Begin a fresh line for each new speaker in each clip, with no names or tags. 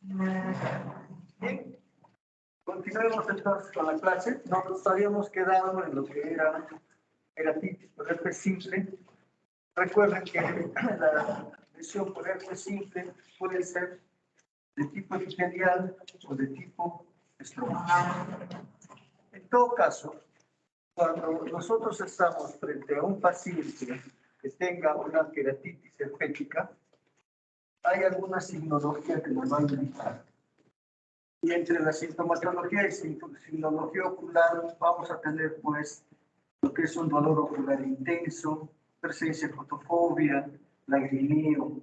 Bien, continuemos entonces con la clase. Nos habíamos quedado en lo que era keratitis por herpes simple. Recuerden que la lesión por herpes simple puede ser de tipo epitelial o de tipo estromal. En todo caso, cuando nosotros estamos frente a un paciente que tenga una keratitis herpética, hay alguna signología que nos va a indicar. Y entre la sintomatología y signología ocular vamos a tener pues lo que es un dolor ocular intenso, presencia de fotofobia, lagrimeo.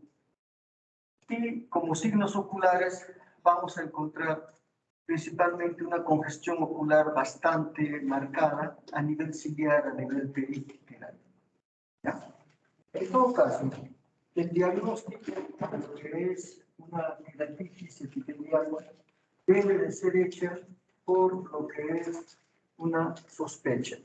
Y como signos oculares vamos a encontrar principalmente una congestión ocular bastante marcada a nivel ciliar, a nivel periqueral. En todo caso, el diagnóstico de lo que es una keratitis epitelial debe de ser hecha por lo que es una sospecha.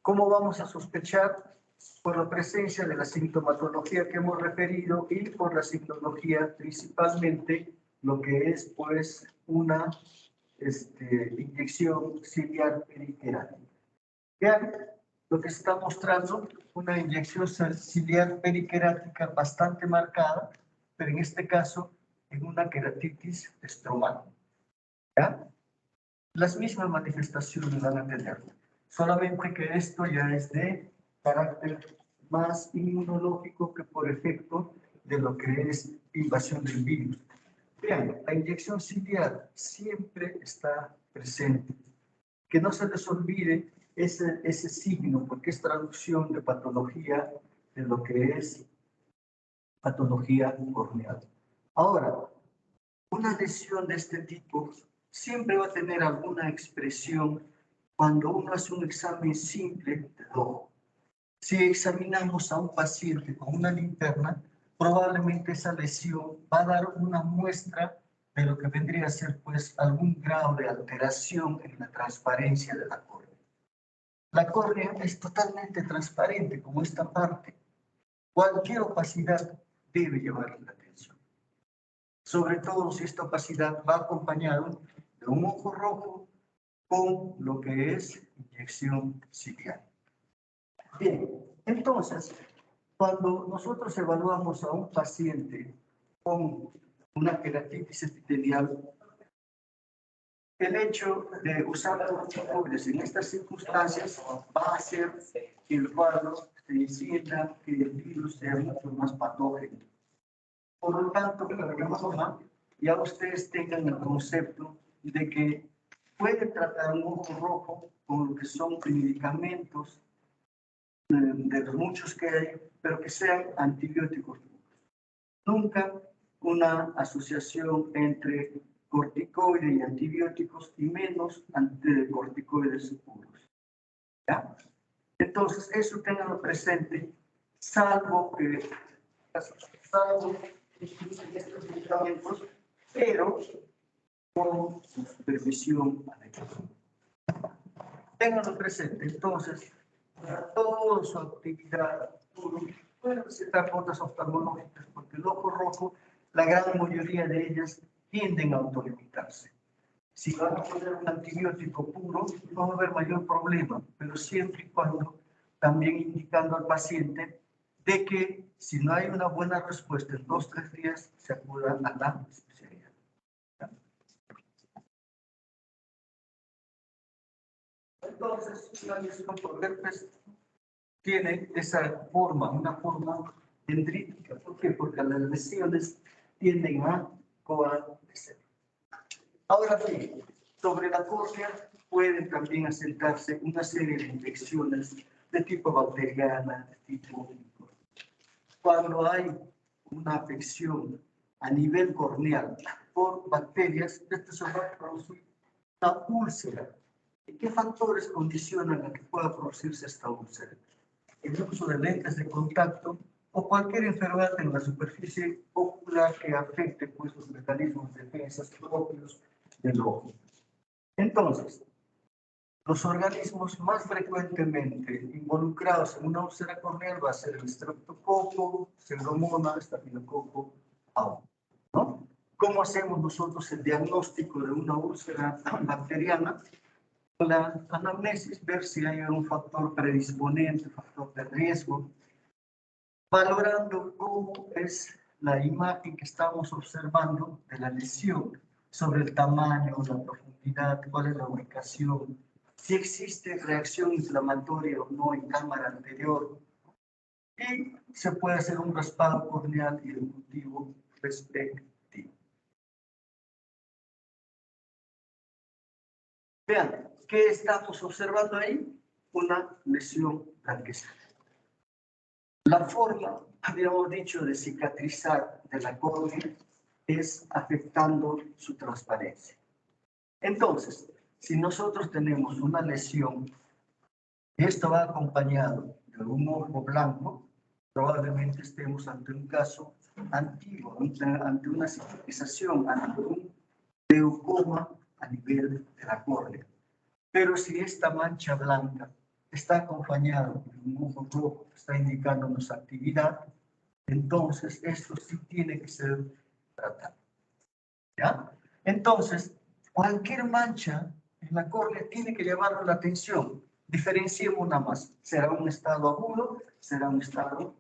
¿Cómo vamos a sospechar? Por la presencia de la sintomatología que hemos referido y por la signología, principalmente lo que es pues una inyección ciliar periqueral. Vean lo que está mostrando, una inyección ciliar periquerática bastante marcada, pero en este caso en una keratitis estromal. ¿Ya? Las mismas manifestaciones van a tener, solamente que esto ya es de carácter más inmunológico que por efecto de lo que es invasión del virus. Vean, la inyección ciliar siempre está presente. Que no se les olvide ese signo, porque es traducción de patología de lo que es patología corneal. Ahora, una lesión de este tipo siempre va a tener alguna expresión cuando uno hace un examen simple del ojo. Si examinamos a un paciente con una linterna, probablemente esa lesión va a dar una muestra de lo que vendría a ser pues algún grado de alteración en la transparencia de la córnea. La córnea es totalmente transparente como esta parte. Cualquier opacidad debe llevarle la atención. Sobre todo si esta opacidad va acompañado de un ojo rojo con lo que es inyección ciliar. Bien, entonces, cuando nosotros evaluamos a un paciente con una keratitis epitelial, el hecho de usar corticoides en estas circunstancias va a hacer que el cuadro se encienda, que el virus sea mucho más patógeno. Por lo tanto, ya ustedes tengan el concepto de que pueden tratar un ojo rojo con lo que son medicamentos de los muchos que hay, pero que sean antibióticos. Nunca una asociación entre corticoides y antibióticos y menos corticoides puros. ¿Ya? Entonces, eso tenganlo presente, salvo estos medicamentos, pero con su supervisión adecuada. Ténganlo presente, entonces, para toda su actividad, pueden recetar notas oftalmológicas, porque el ojo rojo, la gran mayoría de ellas tienden a autolimitarse. Si van a poner un antibiótico puro, no va a haber mayor problema, pero siempre y cuando también indicando al paciente de que si no hay una buena respuesta en 2 o 3 días, se acuda a la especialidad. Entonces, una lesión por herpes tiene esa forma, una forma dendrítica. ¿Por qué? Porque las lesiones tienden a coalescer. Ahora bien, sobre la córnea pueden también asentarse una serie de infecciones de tipo bacteriana, de tipo... Cuando hay una afección a nivel corneal por bacterias, esto se va a producir una úlcera. ¿Y qué factores condicionan a que pueda producirse esta úlcera? El uso de lentes de contacto o cualquier enfermedad en la superficie ocular que afecte pues, los mecanismos de defensa propios del ojo. Entonces, los organismos más frecuentemente involucrados en una úlcera corneal va a ser el streptococo, pseudomonas, estafilococo, aureus, ¿no? ¿Cómo hacemos nosotros el diagnóstico de una úlcera bacteriana? Con la anamnesis, ver si hay un factor predisponente, factor de riesgo, valorando cómo es la imagen que estamos observando de la lesión, sobre el tamaño, la profundidad, cuál es la ubicación, si existe reacción inflamatoria o no en cámara anterior, y se puede hacer un raspado corneal y el motivo respectivo. Vean, ¿qué estamos observando ahí? Una lesión blanquecina. La forma, habíamos dicho, de cicatrizar de la córnea es afectando su transparencia. Entonces, si nosotros tenemos una lesión, y esto va acompañado de un ojo blanco, probablemente estemos ante un caso antiguo, ante una cicatrización, ante un leucoma a nivel de la córnea. Pero si esta mancha blanca está acompañada de un ojo rojo que está indicándonos actividad, entonces esto sí tiene que ser tratado. ¿Ya? Entonces, cualquier mancha en la córnea tiene que llamarnos la atención. Diferenciemos nada más. ¿Será un estado agudo? ¿Será un estado?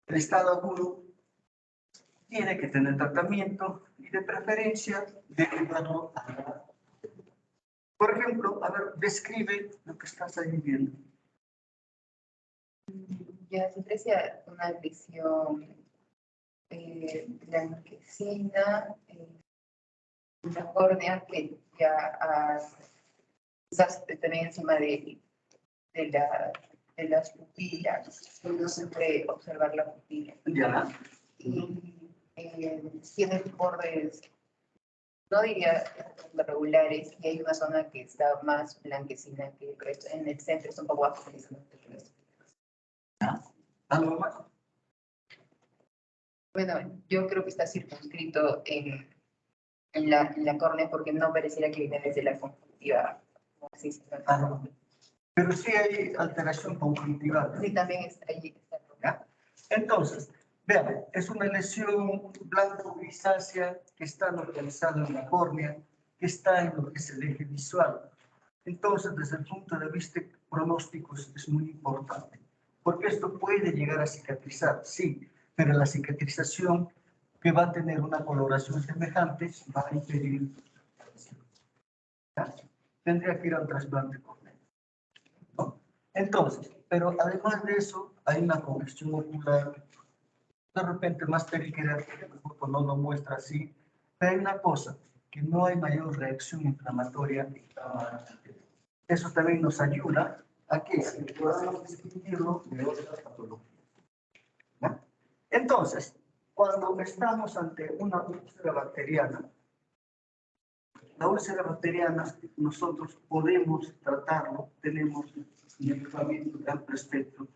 El estado agudo tiene que tener tratamiento y de preferencia derivarlo a la... Por ejemplo, a ver, describe lo que estás ahí viendo.
Ya se aprecia una lesión blanquecina, una córnea que ya quizás también encima de las pupilas, uno siempre observar la pupila.
Ya.
Y tiene bordes, no diría regulares, y hay una zona que está más blanquecina que el resto. En el centro es un poco más blanquecina que el resto.
¿Algo más?
Bueno, yo creo que está circunscrito en la córnea porque no pareciera que viene desde la conjuntiva.
No. Pero sí hay alteración conjuntival.
Sí, también está ahí.
¿Ya? Entonces, vean, es una lesión blanco-grisácea que está localizada en la córnea, que está en lo que es el eje visual. Entonces, desde el punto de vista pronóstico es muy importante, porque esto puede llegar a cicatrizar, sí, pero la cicatrización que va a tener una coloración semejante va a impedir la lesión. ¿Ya? Tendría que ir al trasplante corneal, ¿no? Entonces, pero además de eso, hay una congestión ocular, de repente más periquerática, el foto no lo muestra así, pero hay una cosa, que no hay mayor reacción inflamatoria en cámara anterior. Eso también nos ayuda a que podamos distinguirlo de otras patologías. ¿No? Entonces, cuando estamos ante una úlcera bacteriana, la úlcera bacteriana nosotros podemos tratarlo, tenemos medicamentos de amplio espectro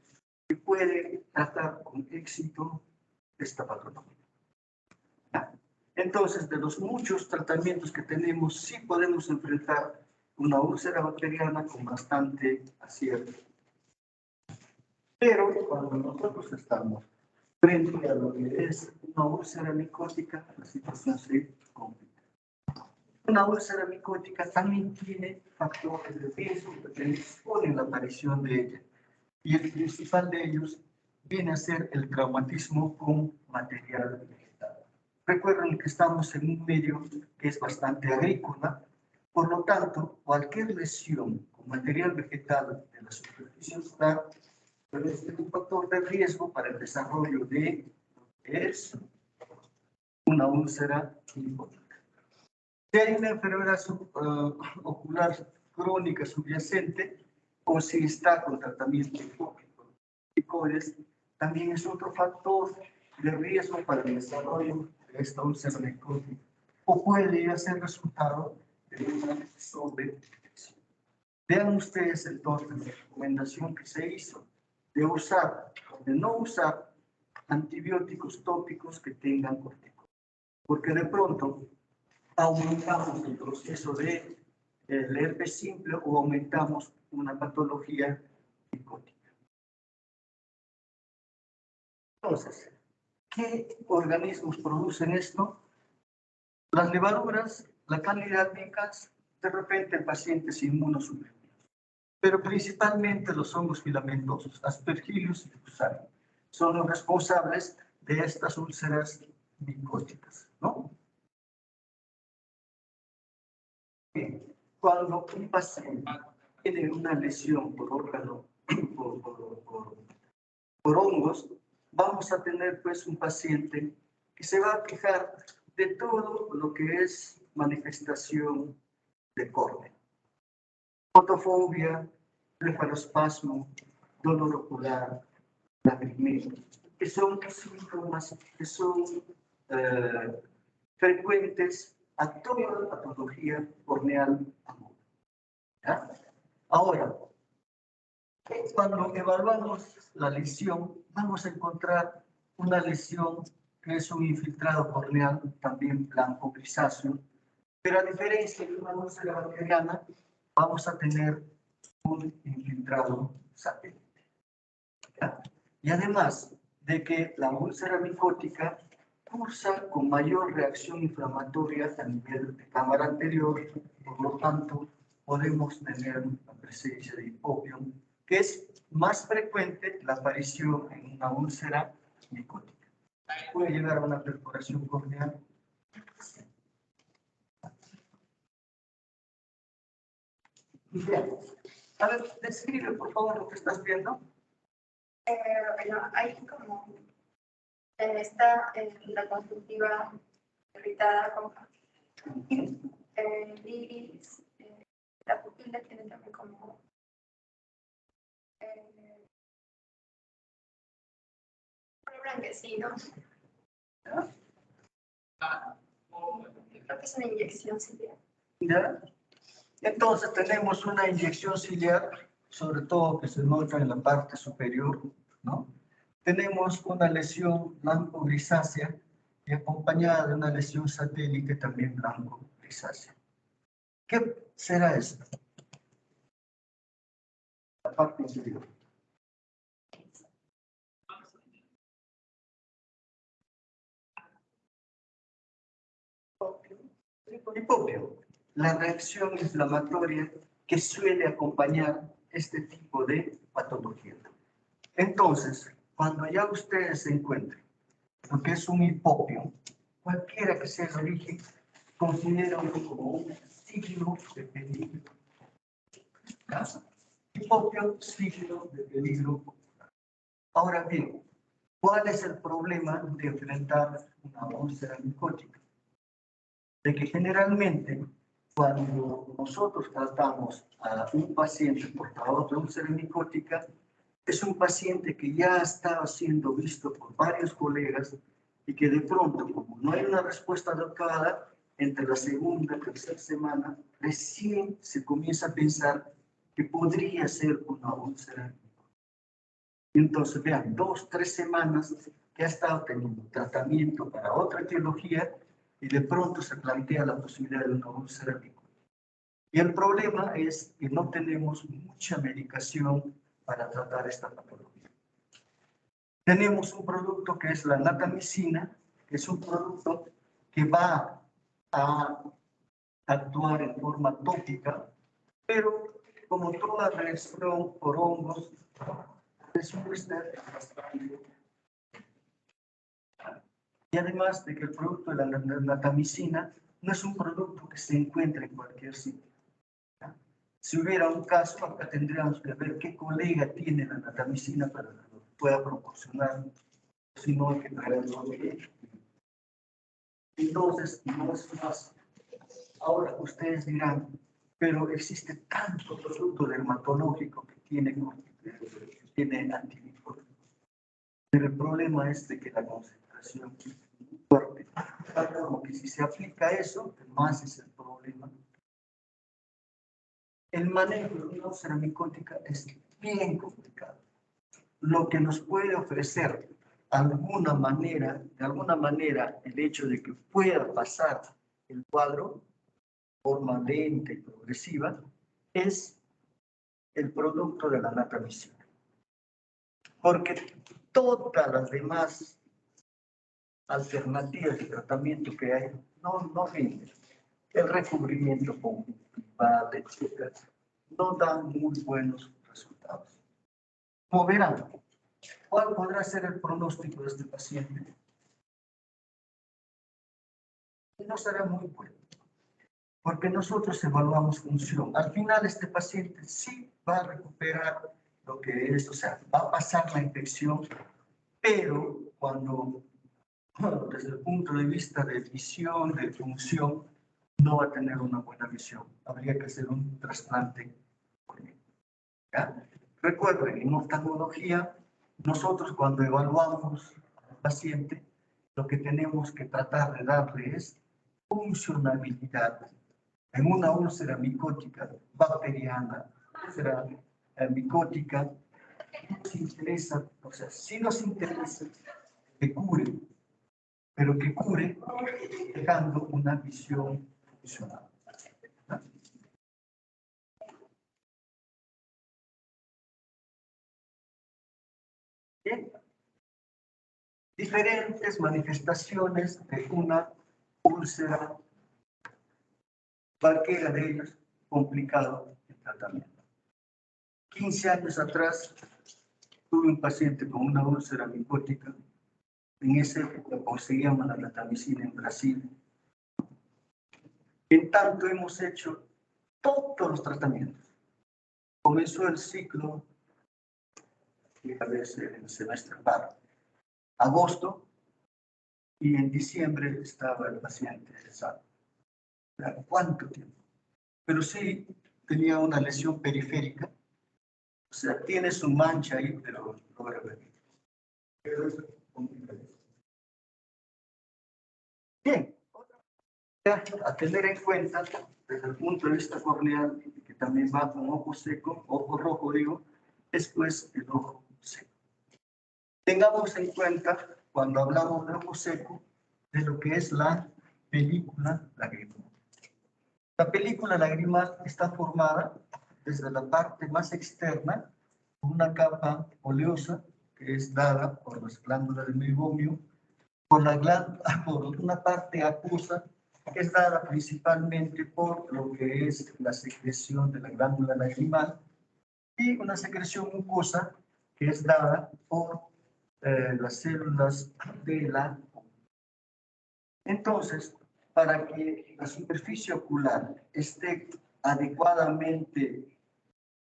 que puede tratar con éxito esta patología. Entonces, de los muchos tratamientos que tenemos, sí podemos enfrentar una úlcera bacteriana con bastante acierto. Pero cuando nosotros estamos frente a lo que es una úlcera micótica, la situación se complica. Una úlcera micótica también tiene factores de riesgo que predisponen la aparición de ella. Y el principal de ellos viene a ser el traumatismo con material vegetal. Recuerden que estamos en un medio que es bastante agrícola, por lo tanto, cualquier lesión con material vegetal de la superficie solar puede ser un factor de riesgo para el desarrollo de es una úlcera micótica. Si hay una enfermedad ocular crónica subyacente o si está con tratamiento tópico, picoides, también es otro factor de riesgo para el desarrollo de esta úlcera micótica o puede ser resultado de una sobreprotección. Vean ustedes entonces la recomendación que se hizo de usar o de no usar antibióticos tópicos que tengan corticoides, porque de pronto aumentamos el proceso de herpes simple o aumentamos una patología micótica. Entonces, ¿qué organismos producen esto? Las levaduras, la calidad micas, de repente el paciente es inmunosuprimido, pero principalmente los hongos filamentosos, Aspergillus y Fusarium, son los responsables de estas úlceras micóticas, ¿no? Bien. Cuando un paciente tiene una lesión por órgano, por hongos, vamos a tener pues un paciente que se va a quejar de todo lo que es manifestación de córnea. Fotofobia, blefarospasmo, dolor ocular, lagrimeo, que son síntomas que son frecuentes a toda la patología corneal aguda. ¿Ya? Ahora, cuando evaluamos la lesión, vamos a encontrar una lesión que es un infiltrado corneal, también blanco grisáceo, pero a diferencia de una úlcera bacteriana, vamos a tener un infiltrado satélite. ¿Ya? Y además de que la úlcera micótica cursa con mayor reacción inflamatoria a nivel de cámara anterior, por lo tanto, podemos tener la presencia de hipopión, que es más frecuente la aparición en una úlcera micótica. Puede llegar a una perforación corneal. Bien. A ver, describe por favor lo que estás viendo.
Bueno, hay como está la conjuntiva irritada con iris, la pupila tiene también como blanquecino. Creo que es una inyección ciliar.
¿Ya? Entonces tenemos una inyección ciliar, sobre todo que se nota en la parte superior, ¿no? Tenemos una lesión blanco-grisácea y acompañada de una lesión satélite también blanco-grisácea. ¿Qué será esto? La parte inferior. Hipopio, la reacción inflamatoria que suele acompañar este tipo de patología. Entonces, cuando ya ustedes se encuentren lo que es un hipopio, cualquiera que sea el origen, considérenlo como un signo de peligro. Hipopio, signo de peligro. Ahora bien, ¿cuál es el problema de enfrentar una úlcera micótica? De que generalmente cuando nosotros tratamos a un paciente portador de úlcera micótica, es un paciente que ya estaba siendo visto por varios colegas y que de pronto, como no hay una respuesta adecuada, entre la segunda y tercera semana, recién se comienza a pensar que podría ser una úlcera micótica. Y entonces, vean, 2, 3 semanas que ha estado teniendo tratamiento para otra etiología y de pronto se plantea la posibilidad de una úlcera micótica. Y el problema es que no tenemos mucha medicación para tratar esta patología. Tenemos un producto que es la natamicina, que es un producto que va a actuar en forma tópica, pero como toda reacción por hongos, resulta bastante. Y además de que el producto de la natamicina no es un producto que se encuentra en cualquier sitio. Si hubiera un caso, acá tendríamos que ver qué colega tiene la natamicina para que lo pueda proporcionar, si no hay que traerlo. Entonces, no es fácil. Ahora, ustedes dirán, pero existe tanto producto dermatológico que tiene antimicóticos. Pero el problema es de que la concentración es muy fuerte. Como que si se aplica eso, más es el problema. El manejo de una úlcera micótica es bien complicado. Lo que nos puede ofrecer de alguna manera, el hecho de que pueda pasar el cuadro de forma lenta y progresiva, es el producto de la natamicina. Porque todas las demás alternativas de tratamiento que hay no rinden. El recubrimiento conjuntival, etcétera, no dan muy buenos resultados. Como verán, ¿cuál podrá ser el pronóstico de este paciente? No será muy bueno, porque nosotros evaluamos función. Al final, este paciente sí va a recuperar lo que es, o sea, va a pasar la infección, pero cuando, desde el punto de vista de visión, de función, no va a tener una buena visión. Habría que hacer un trasplante. ¿Ya? Recuerden, en oftalmología, nosotros cuando evaluamos al paciente, lo que tenemos que tratar de darle es funcionalidad. En una úlcera micótica bacteriana, úlcera micótica, nos interesa, o sea, sí nos interesa que cure, pero que cure dejando una visión funcional. Bien. Diferentes manifestaciones de una úlcera, cualquiera de ellas complicado el tratamiento. 15 años atrás tuve un paciente con una úlcera micótica. En esa época conseguíamos la natamicina en Brasil. En tanto hemos hecho todos los tratamientos. Comenzó el ciclo, a veces en el semestre par, agosto, y en diciembre estaba el paciente sano. ¿Cuánto tiempo? Pero sí tenía una lesión periférica, o sea, tiene su mancha ahí, pero logra ver. Bien, a tener en cuenta desde el punto de vista corneal, que también va con ojo seco, ojo rojo digo, es pues el ojo seco. Tengamos en cuenta, cuando hablamos de ojo seco, de lo que es la película lagrimal. La película lagrimal está formada desde la parte más externa, por una capa oleosa que es dada por las glándulas del meiomio, por una parte acuosa que es dada principalmente por lo que es la secreción de la glándula lagrimal, y una secreción mucosa que es dada por las células de la. Entonces, para que la superficie ocular esté adecuadamente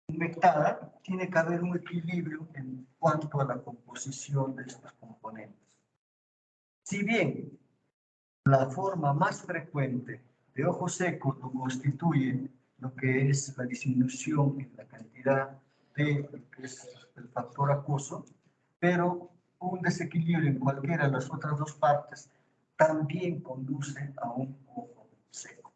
humectada, tiene que haber un equilibrio en cuanto a la composición de estos componentes. Si bien la forma más frecuente de ojo seco lo constituye lo que es la disminución en la cantidad de lo que es el factor acuoso, pero un desequilibrio en cualquiera de las otras dos partes también conduce a un ojo seco.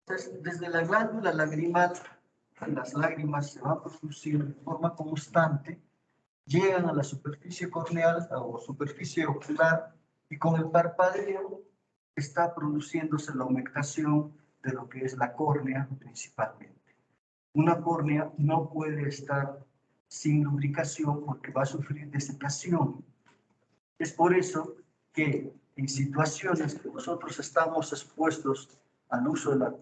Entonces, desde la glándula lagrimal, las lágrimas se van produciendo de forma constante, llegan a la superficie corneal o superficie ocular, y con el parpadeo está produciéndose la humectación de lo que es la córnea principalmente. Una córnea no puede estar sin lubricación porque va a sufrir desecación. Es por eso que en situaciones que nosotros estamos expuestos al uso de la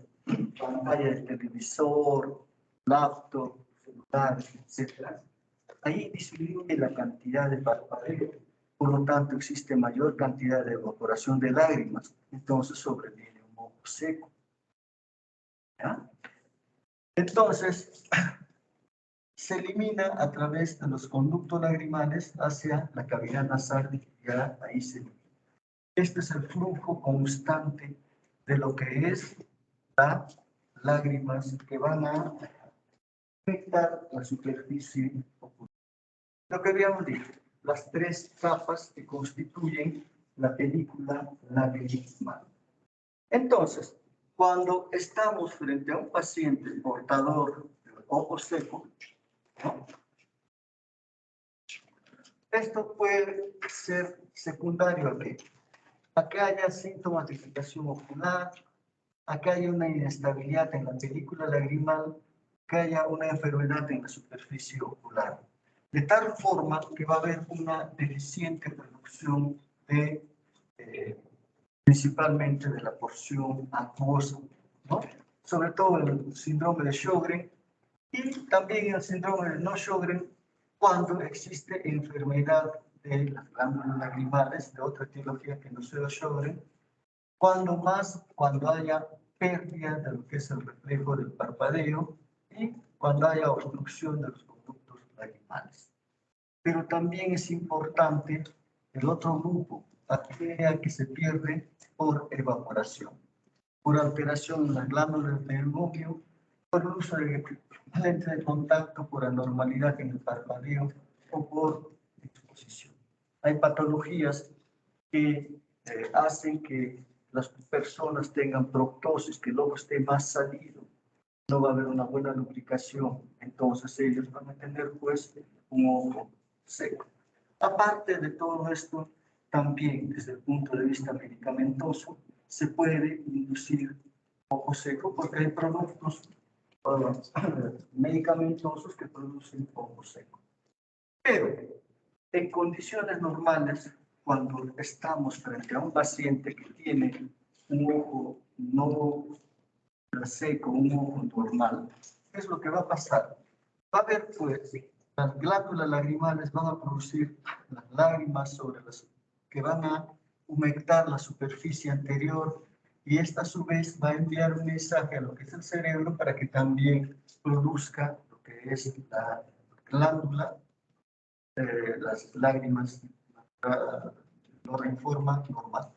pantalla del televisor, laptop, celular, etc., ahí disminuye la cantidad de parpadeo, por lo tanto existe mayor cantidad de evaporación de lágrimas, entonces sobreviene un ojo seco. ¿Ya? Entonces, se elimina a través de los conductos lagrimales hacia la cavidad nasal, ya ahí se elimina. Este es el flujo constante de lo que es las lágrimas que van a afectar la superficie ocular. Lo que habíamos dicho, las tres capas que constituyen la película lagrimal. Entonces, cuando estamos frente a un paciente portador de ojo seco, ¿no?, esto puede ser secundario a que haya síntomas de irritación ocular, a que haya una inestabilidad en la película lagrimal, que haya una enfermedad en la superficie ocular. de tal forma que va a haber una deficiente producción de, principalmente de la porción acuosa, ¿no? Sobre todo el síndrome de Sjögren y también el síndrome de no Sjögren cuando existe enfermedad de las glándulas lagrimales de otra etiología que no sea Sjögren, cuando haya pérdida de lo que es el reflejo del parpadeo y cuando haya obstrucción de los conductos lagrimales. Pero también es importante el otro grupo, aquella que se pierde por evaporación, por alteración en las glándulas del gomio, por uso de lente de contacto, por anormalidad en el parpadeo o por exposición. Hay patologías que hacen que las personas tengan proptosis, que el ojo esté más salido, no va a haber una buena lubricación, entonces ellos van a tener pues un ojo seco. Aparte de todo esto, también desde el punto de vista medicamentoso, se puede inducir ojo seco porque hay productos medicamentosos que producen ojo seco. Pero en condiciones normales, cuando estamos frente a un paciente que tiene un ojo no seco, un ojo normal, ¿qué es lo que va a pasar? Va a haber, pues, las glándulas lagrimales van a producir las lágrimas sobre las que van a humectar la superficie anterior y esta a su vez va a enviar un mensaje a lo que es el cerebro para que también produzca lo que es la glándula, las lágrimas, lo en forma normal.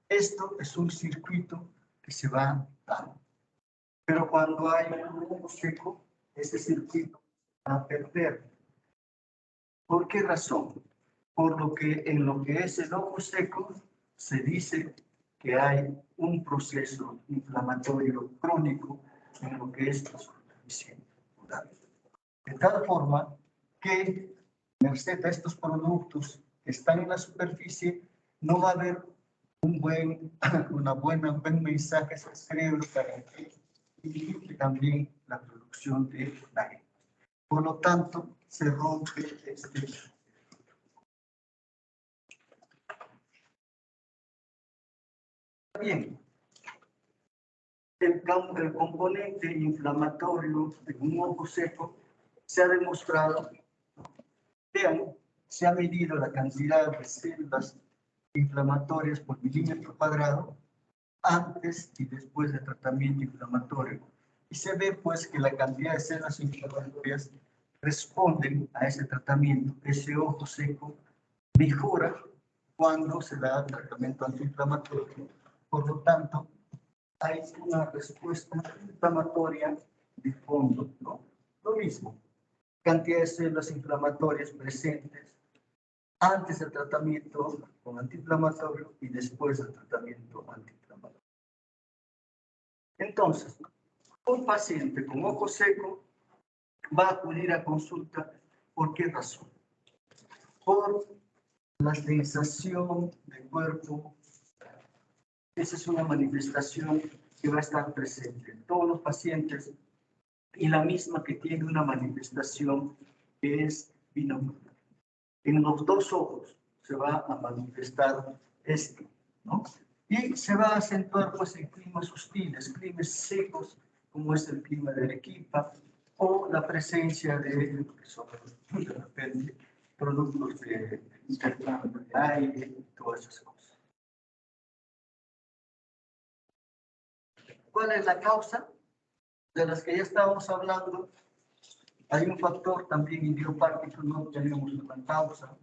Esto es un circuito que se va dando. Pero cuando hay un ojo seco, ese circuito va a perder. ¿Por qué razón? Por lo que en lo que es el ojo seco se dice que hay un proceso inflamatorio crónico en lo que es la superficie ocular. De tal forma que, merced a estos productos que están en la superficie, no va a haber un buen mensaje al cerebro para que limite también la producción de lágrimas. Por lo tanto, se rompe este. Bien, el componente inflamatorio de un ojo seco se ha demostrado, vean, se ha medido la cantidad de células inflamatorias por milímetro cuadrado antes y después del tratamiento inflamatorio. Y se ve pues que la cantidad de células inflamatorias responden a ese tratamiento. Ese ojo seco mejora cuando se da tratamiento antiinflamatorio. Por lo tanto, hay una respuesta inflamatoria de fondo, ¿no? Lo mismo, cantidad de células inflamatorias presentes antes del tratamiento con antiinflamatorio y después del tratamiento antiinflamatorio. Entonces, un paciente con ojo seco va a acudir a consulta, ¿por qué razón? Por la sensación del cuerpo. Esa es una manifestación que va a estar presente en todos los pacientes y la misma que tiene una manifestación que es binocular. En los dos ojos se va a manifestar esto, ¿no? Y se va a acentuar pues en climas hostiles, climas secos, como es el clima de Arequipa, o la presencia de repente, productos de intercambio de aire y todas esas cosas. ¿Cuál es la causa? De las que ya estábamos hablando, hay un factor también idiopático, no tenemos una causa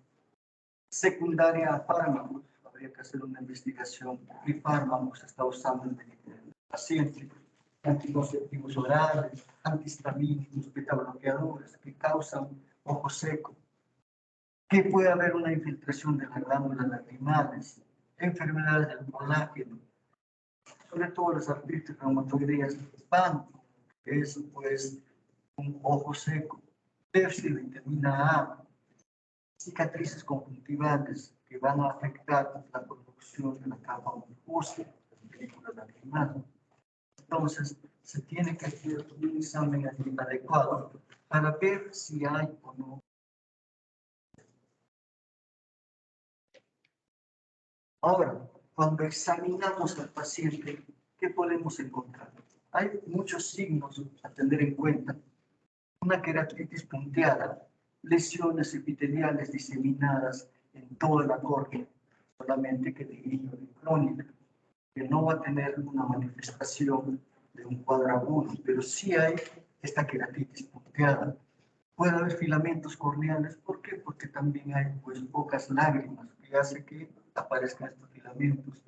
secundaria a fármacos. Habría que hacer una investigación qué fármacos está usando el paciente, anticonceptivos orales, antihistamínicos, beta-bloqueadores que causan ojo seco, que puede haber una infiltración de las glándulas lagrimales, enfermedades del colágeno, sobre todo las artritis reumatoideas PAN, que es pues un ojo seco, déficit de vitamina A, cicatrices conjuntivales que van a afectar la producción de la capa mucosa de la película lagrimal. Entonces, se tiene que hacer un examen adecuado para ver si hay o no Ahora, cuando examinamos al paciente, ¿qué podemos encontrar? Hay muchos signos a tener en cuenta. Una queratitis punteada, lesiones epiteliales diseminadas en toda la córnea, solamente que de índole crónica, que no va a tener una manifestación de un cuadro agudo, pero sí hay esta queratitis punteada. Puede haber filamentos corneales, ¿por qué? Porque también hay pues pocas lágrimas que hace que aparezcan estos filamentos.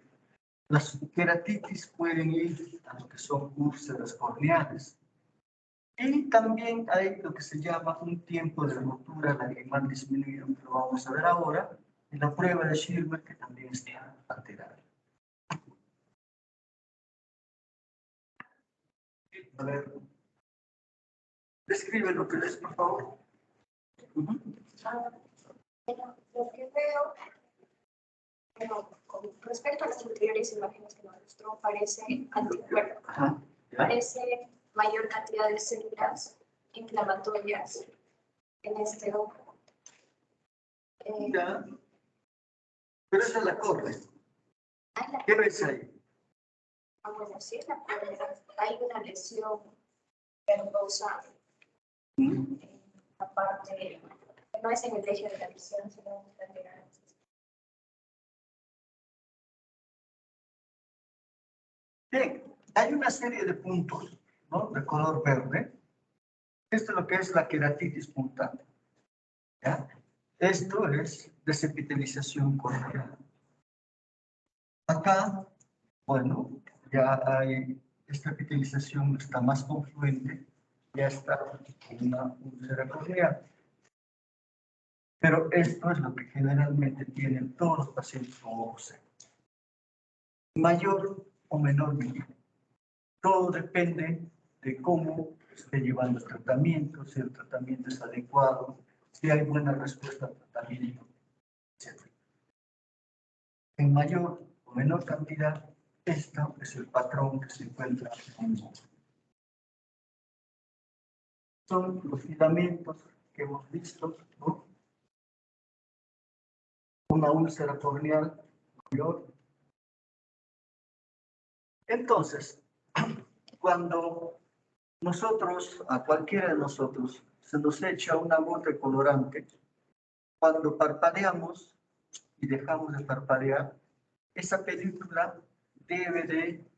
Las queratitis pueden ir a lo que son úlceras corneales. Y también hay lo que se llama un tiempo de ruptura lagrimal disminuido, que lo vamos a ver ahora, en la prueba de Schirmer, que también está alterada. A ver, describe lo que es, por favor.
Lo que veo, bueno, con respecto a las anteriores imágenes que nos mostró, parece anticuerpo. Parece mayor cantidad de células inflamatorias en este ojo.
Ya. Pero esa es la córnea. ¿Qué ves ahí?
Bueno, sí, la córnea. Hay una lesión verdosa en la parte, no es en el eje de la visión, sino en la lateral.
Bien, hay una serie de puntos, ¿no? De color verde. Esto es lo que es la queratitis puntada. ¿Ya? Esto es desepitelización corneal. Acá, bueno, ya hay esta epitelización, está más confluente, ya está una úlcera corneal. Pero esto es lo que generalmente tienen todos los pacientes con ojo seco. Mayor o menor medida. Todo depende de cómo esté llevando el tratamiento, si el tratamiento es adecuado, si hay buena respuesta al tratamiento, etc. En mayor o menor cantidad, este es el patrón que se encuentra en el ojo. Son los filamentos que hemos visto, ¿no? Una úlcera corneal mayor. Entonces, cuando nosotros, a cualquiera de nosotros, se nos echa una gota de colorante, cuando parpadeamos y dejamos de parpadear, esa película debe de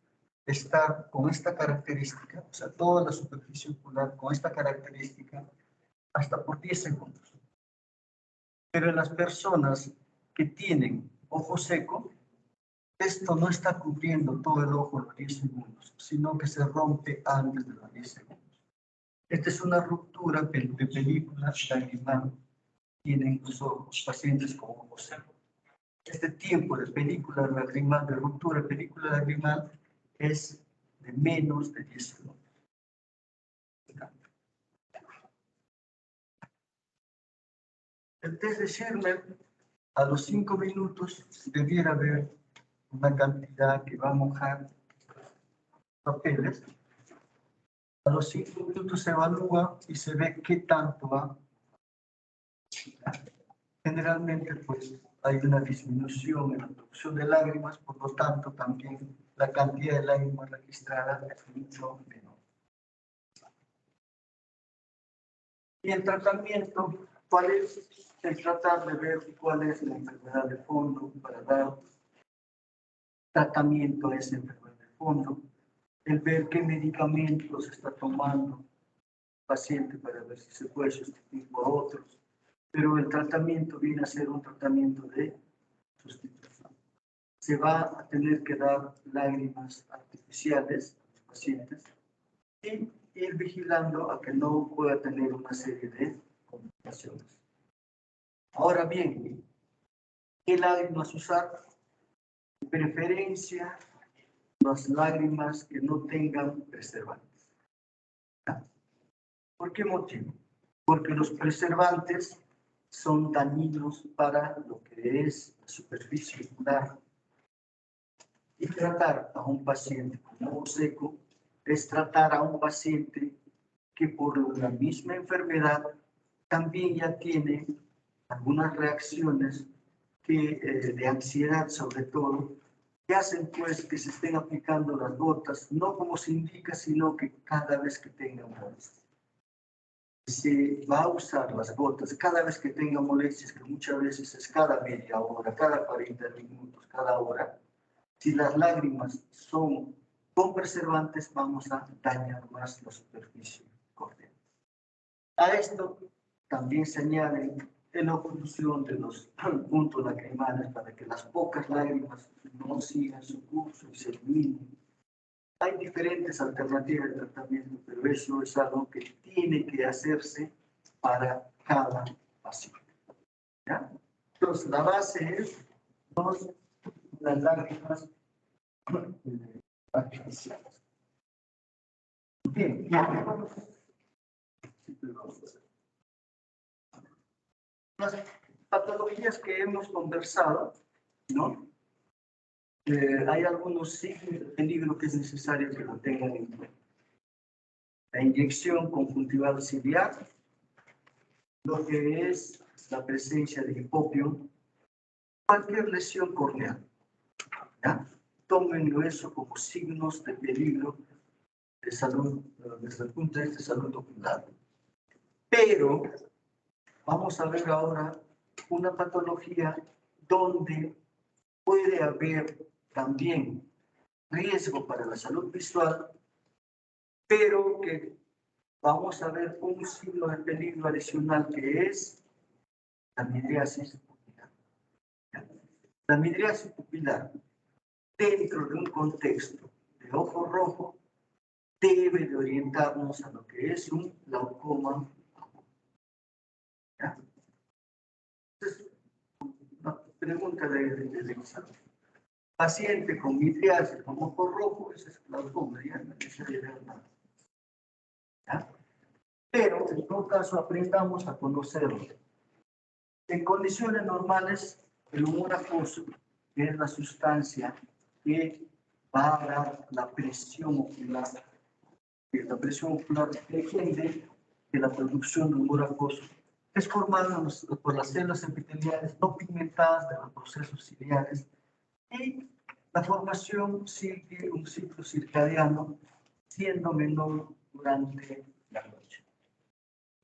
estar con esta característica, o sea, toda la superficie ocular con esta característica, hasta por 10 segundos. Pero en las personas que tienen ojo seco, esto no está cubriendo todo el ojo los 10 segundos, sino que se rompe antes de los 10 segundos. Esta es una ruptura de película lagrimal. Tienen los pacientes con ojo seco. Este tiempo de película lagrimal, de ruptura de película lagrimal, es de menos de 10 segundos. El test de Schirmer, a los 5 minutos, debiera haber una cantidad que va a mojar papeles. A los 5 minutos se evalúa y se ve qué tanto va. Generalmente, pues, hay una disminución en la producción de lágrimas, por lo tanto, también la cantidad de lágrimas registrada es mucho menor. Y el tratamiento, ¿cuál es? El tratar de ver cuál es la enfermedad de fondo para dar tratamiento a esa enfermedad de fondo, el ver qué medicamentos está tomando el paciente para ver si se puede sustituir por otros, pero el tratamiento viene a ser un tratamiento de sustitución. Se va a tener que dar lágrimas artificiales a los pacientes y ir vigilando a que no pueda tener una serie de complicaciones. Ahora bien, ¿qué lágrimas usar? De preferencia, las lágrimas que no tengan preservantes. ¿Por qué motivo? Porque los preservantes son dañinos para lo que es la superficie ocular. Y tratar a un paciente con ojo seco es tratar a un paciente que por la misma enfermedad también ya tiene algunas reacciones de ansiedad sobre todo, que hacen pues que se estén aplicando las gotas, no como se indica, sino que cada vez que tengan molestias. Se va a usar las gotas cada vez que tenga molestias, que muchas veces es cada media hora, cada 40 minutos, cada hora. Si las lágrimas son con preservantes, vamos a dañar más la superficie corneal. A esto también se añade la oclusión de los puntos lacrimales para que las pocas lágrimas no sigan su curso y se eliminen. Hay diferentes alternativas de tratamiento, pero eso es algo que tiene que hacerse para cada paciente. ¿Ya? Entonces, la base es las lágrimas artificiales. Bien, las patologías que hemos conversado, ¿no? Hay algunos signos de peligro que es necesario que lo tengan en cuenta. La inyección conjuntival ciliar, lo que es la presencia de hipopio, cualquier lesión corneal. ¿Ya? Tómenlo eso como signos de peligro de salud, desde el punto de vista de salud ocular. Pero vamos a ver ahora una patología donde puede haber también riesgo para la salud visual, pero que vamos a ver un signo de peligro adicional que es la midriasis pupilar. La midriasis pupilar, dentro de un contexto de ojo rojo, debe de orientarnos a lo que es un glaucoma. ¿Ya? Entonces, una pregunta del examen. Paciente con midriasis, con ojo rojo, ese es glaucoma, ya no necesita nada. ¿Ya? Pero en todo caso aprendamos a conocerlo. En condiciones normales, el humor acuoso, que es la sustancia que va a dar la presión ocular, depende de la producción de humor acuoso. Es formada por las células epiteliales no pigmentadas de los procesos ciliares y la formación sigue un ciclo circadiano siendo menor durante la noche.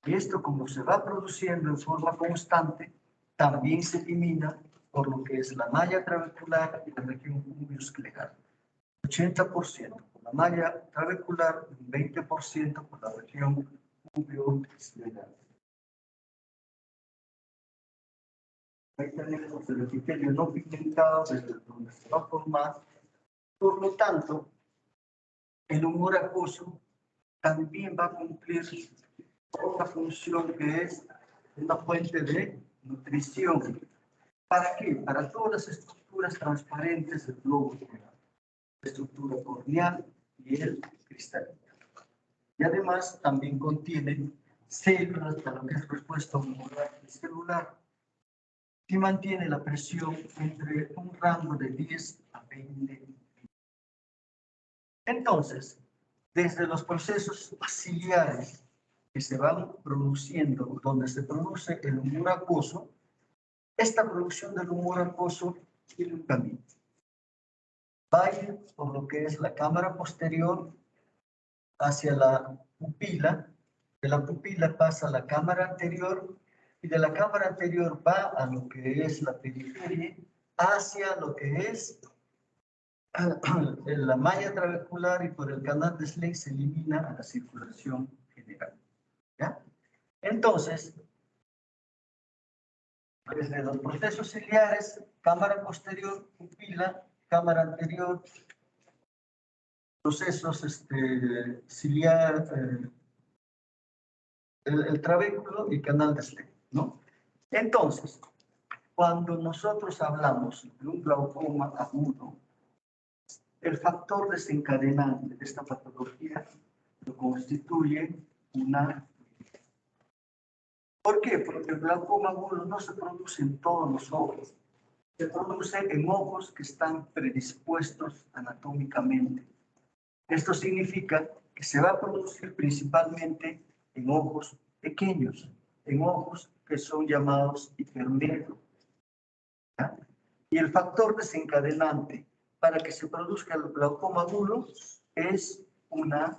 Y esto, como se va produciendo en forma constante, también se elimina por lo que es la malla trabecular y la región uveoscleral. 80% por la malla trabecular y 20% por la región uveoscleral. Ahí tenemos el epitelio no pigmentado desde donde se va a formar. Por lo tanto, el humor acuoso también va a cumplir otra función que es una fuente de nutrición. ¿Para qué? Para todas las estructuras transparentes del globo ocular, la estructura corneal y el cristalino. Y además también contiene células para lo que es respuesta humoral y celular, y mantiene la presión entre un rango de 10 a 20. Entonces, desde los procesos ciliares que se van produciendo, donde se produce el humor acuoso, esta producción del humor acuoso tiene un camino. Va a ir por lo que es la cámara posterior hacia la pupila, de la pupila pasa a la cámara anterior y de la cámara anterior va a lo que es la periferia hacia lo que es la malla trabecular y por el canal de Slade se elimina a la circulación general. ¿Ya? Entonces, desde los procesos ciliares, cámara posterior, pupila, cámara anterior, procesos ciliar, el trabéculo y canal de Slade, ¿no? Entonces, cuando nosotros hablamos de un glaucoma agudo, el factor desencadenante de esta patología lo constituye una. ¿Por qué? Porque el glaucoma agudo no se produce en todos los ojos, se produce en ojos que están predispuestos anatómicamente. Esto significa que se va a producir principalmente en ojos pequeños, en ojos que son llamados hipermetros. ¿Ya? Y el factor desencadenante para que se produzca el glaucoma agudo es una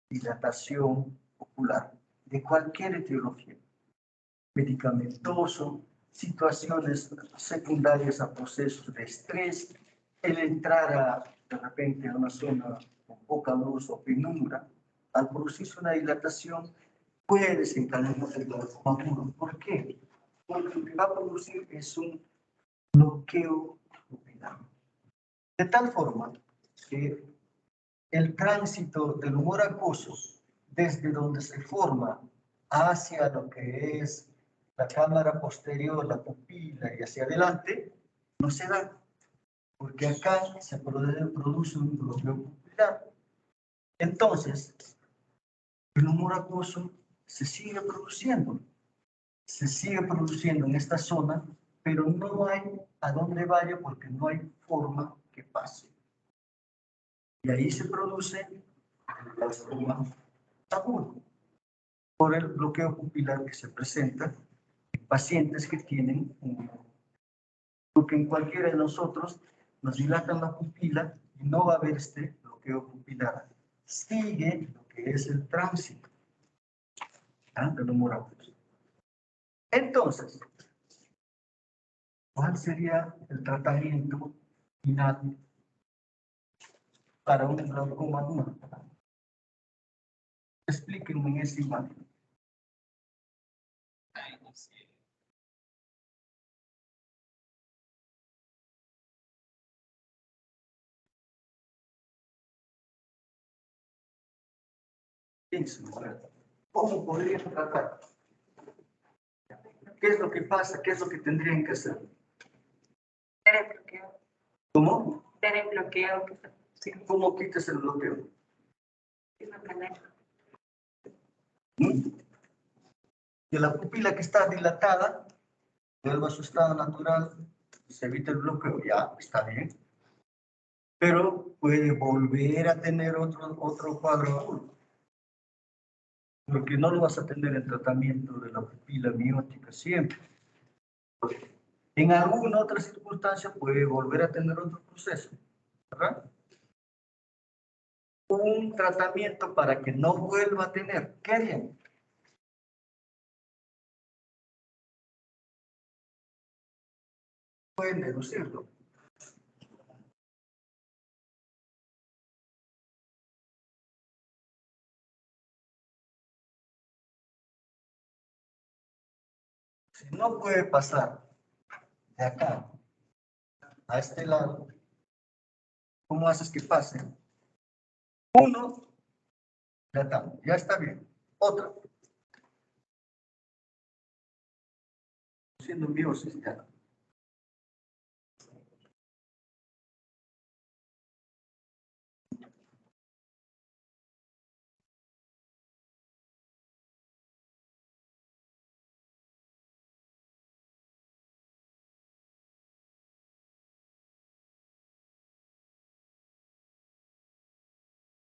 dilatación ocular de cualquier etiología, medicamentoso, situaciones secundarias a procesos de estrés, el entrar de repente a una zona con poca luz o penumbra, al producirse una dilatación puede desencadenar el glaucoma agudo. ¿Por qué? Porque lo que va a producir es un bloqueo pupilar. De tal forma que el tránsito del humor acuoso desde donde se forma hacia lo que es la cámara posterior, la pupila y hacia adelante, no se da, porque acá se produce un bloqueo pupilar. Entonces, el humor acuoso se sigue produciendo en esta zona, pero no hay a dónde vaya porque no hay forma que pase. Y ahí se produce el glaucoma agudo por el bloqueo pupilar que se presenta en pacientes que tienen un... Porque en cualquiera de nosotros nos dilatan la pupila y no va a haber este bloqueo pupilar. Sigue lo que es el tránsito del humor acuoso. Entonces, ¿cuál sería el tratamiento final para un glaucoma agudo? Explíquenme en esa imagen. ¿Cómo podrían tratar? ¿Qué es lo que pasa? ¿Qué es lo que tendrían que hacer?
Tener el bloqueo.
¿Cómo?
Tener el bloqueo.
¿Cómo quitas el bloqueo? Que la pupila que está dilatada vuelva a su estado natural, se evita el bloqueo, ya está bien. Pero puede volver a tener otro cuadro agudo. Porque no lo vas a tener en tratamiento de la pupila miótica siempre. En alguna otra circunstancia puede volver a tener otro proceso, ¿verdad? Un tratamiento para que no vuelva a tener. ¿Qué harían? Pueden deducirlo. Si no puede pasar de acá a este lado, ¿cómo haces que pase? Uno, ya está bien. Otro, siendo miosis ya.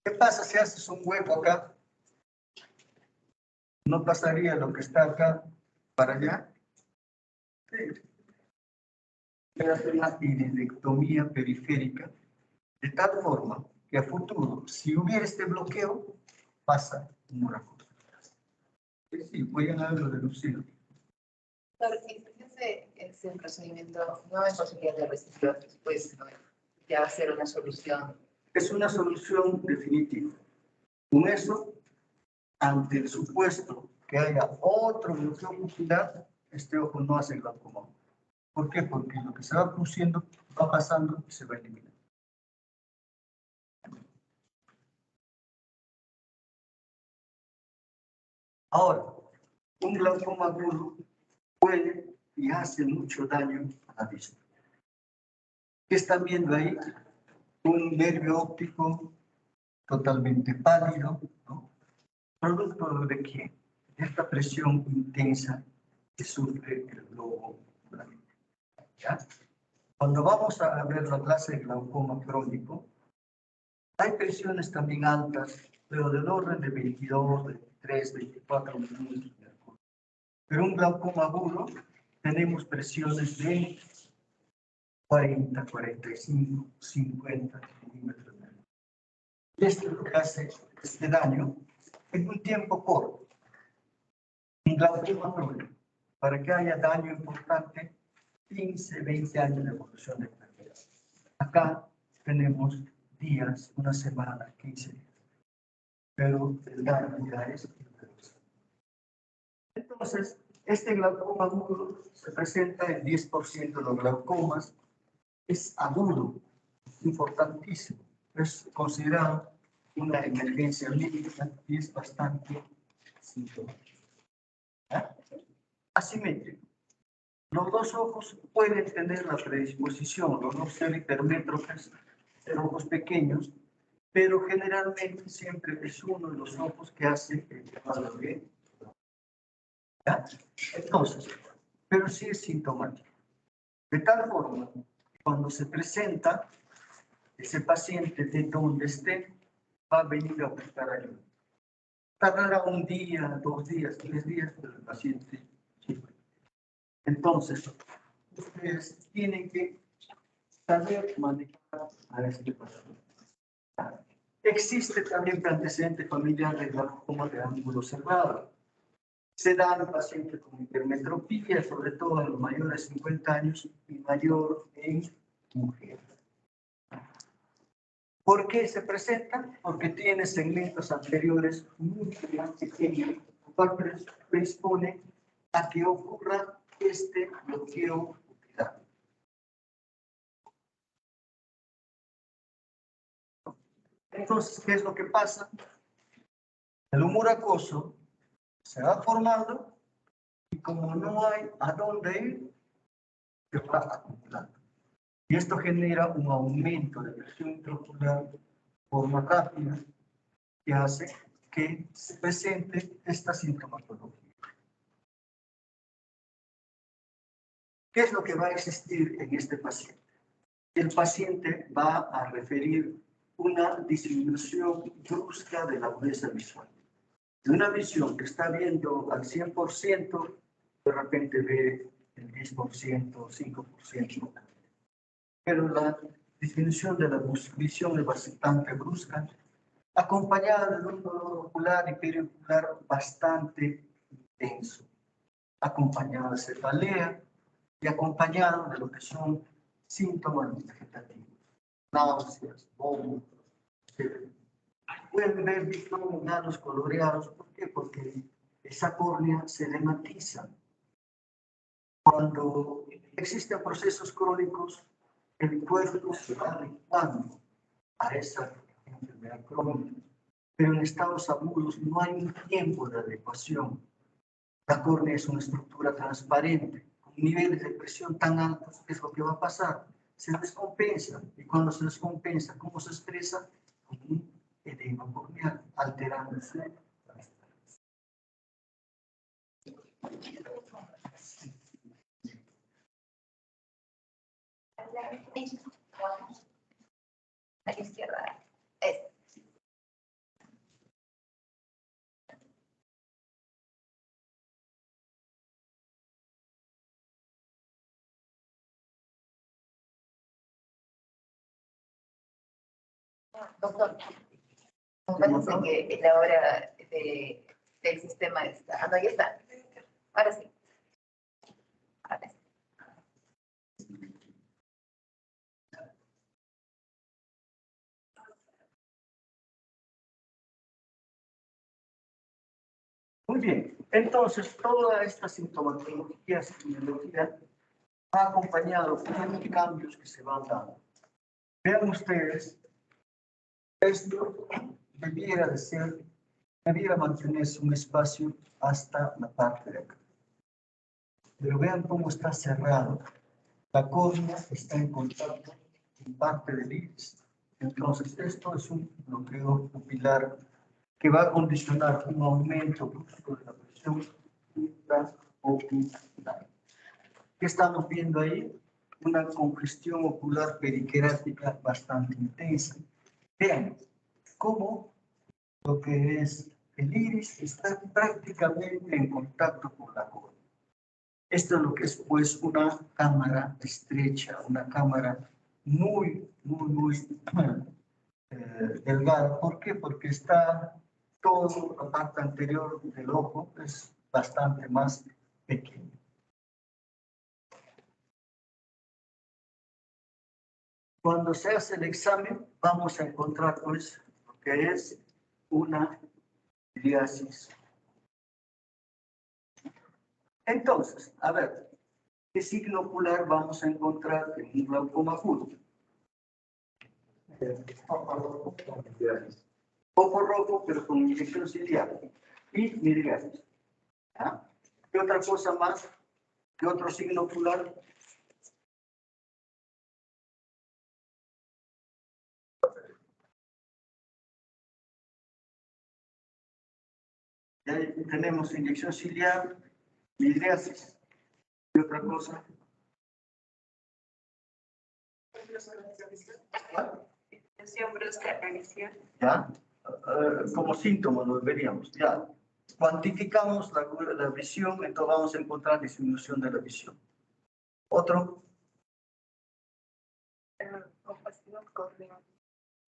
¿Qué pasa si haces un hueco acá? ¿No pasaría lo que está acá para allá? Sí. Hacer una iridectomía periférica de tal forma que a futuro, si hubiera este bloqueo, pasa un huracán. Sí, pueden haberlo deducido.
Si ese procedimiento, no hay posibilidad de resistir después, ¿no? Ya va a ser una solución.
Es una solución definitiva. Con eso, ante el supuesto que haya otro bloqueo pupilar, este ojo no hace glaucoma. ¿Por qué? Porque lo que se va produciendo va pasando y se va eliminando. Ahora, un glaucoma agudo puede y hace mucho daño a la vista. ¿Qué están viendo ahí? Un nervio óptico totalmente pálido, ¿no? ¿Producto de qué? De esta presión intensa que sufre el globo ocular. ¿Ya? Cuando vamos a ver la clase de glaucoma crónico, hay presiones también altas, pero del orden de 22, 23, 24 minutos de mercurio. Pero un glaucoma agudo tenemos presiones de 40, 45, 50 milímetros. Y esto es lo que hace este daño en un tiempo corto. En glaucoma crónico, para que haya daño importante, 15, 20 años de evolución de enfermedad. Acá tenemos días, una semana, 15 días. Pero el daño ya es irreversible. Entonces, este glaucoma agudo se presenta en 10% de los glaucomas. Es agudo, importantísimo. Es considerado una emergencia médica y es bastante sintomático. Asimétrico. Los dos ojos pueden tener la predisposición, los dos ser hipermétropes, ser ojos pequeños, pero generalmente siempre es uno de los ojos que hace el cuadro de. Entonces, pero sí es sintomático. De tal forma, cuando se presenta, ese paciente de donde esté va a venir a buscar ayuda. Tardará un día, 2 días, 3 días, pero el paciente sí. Entonces, ustedes tienen que saber manejar a este paciente. Existe también antecedente familiar de glaucoma de ángulo cerrado. Se da en pacientes con hipermetropía, sobre todo en los mayores de 50 años y mayor en mujeres. ¿Por qué se presenta? Porque tiene segmentos anteriores muy pequeños, lo cual predispone a que ocurra este bloqueo ocular. Entonces, ¿qué es lo que pasa? El humor acuoso se va formando y como no hay a dónde ir, se va acumulando. Y esto genera un aumento de presión intraocular de forma rápida que hace que se presente esta sintomatología. ¿Qué es lo que va a existir en este paciente? El paciente va a referir una disminución brusca de la agudeza visual. De una visión que está viendo al 100%, de repente ve el 10%, 5%. Pero la disminución de la visión es bastante brusca, acompañada de un dolor ocular y periocular bastante intenso, acompañado de cefalea y acompañado de lo que son síntomas vegetativos, náuseas, vómitos, etc. Pueden ver enanos coloreados. ¿Por qué? Porque esa córnea se dematiza. Cuando existen procesos crónicos, el cuerpo se va adecuando a esa enfermedad crónica. Pero en estados agudos no hay un tiempo de adecuación. La córnea es una estructura transparente, con niveles de presión tan altos. ¿Qué es lo que va a pasar? Se descompensa. Y cuando se descompensa, ¿cómo se expresa? Con un edema corneal, alterándose la transparencia.
A la izquierda. Doctor, parece que la hora del sistema está. Ah, no, ya está. Ahora sí. Ahora sí.
Muy bien, entonces toda esta sintomatología, epidemiología, ha acompañado con los cambios que se van dando. Vean ustedes, esto debiera mantenerse un espacio hasta la parte de acá. Pero vean cómo está cerrado. La córnea está en contacto con parte del iris. Entonces, esto es un bloqueo pupilar que va a condicionar un aumento brusco de la presión intraocular. ¿Qué estamos viendo ahí? Una congestión ocular periquerática bastante intensa. Vean cómo lo que es el iris está prácticamente en contacto con la córnea. Esto es lo que es pues una cámara estrecha, una cámara muy delgada. ¿Por qué? Porque está todo la parte anterior del ojo es bastante más pequeño. Cuando se hace el examen, vamos a encontrar pues lo que es una midriasis. Entonces, a ver, ¿qué signo ocular vamos a encontrar en un glaucoma agudo? Ojo rojo, pero con inyección ciliar y midriasis. ¿Ah? ¿Qué otra cosa más? ¿Qué otro signo ocular? Ya tenemos inyección ciliar, midriasis. ¿Qué otra cosa? ¿Ya? Como síntoma lo veríamos. Ya. Cuantificamos la visión, entonces vamos a encontrar disminución de la visión. Otro.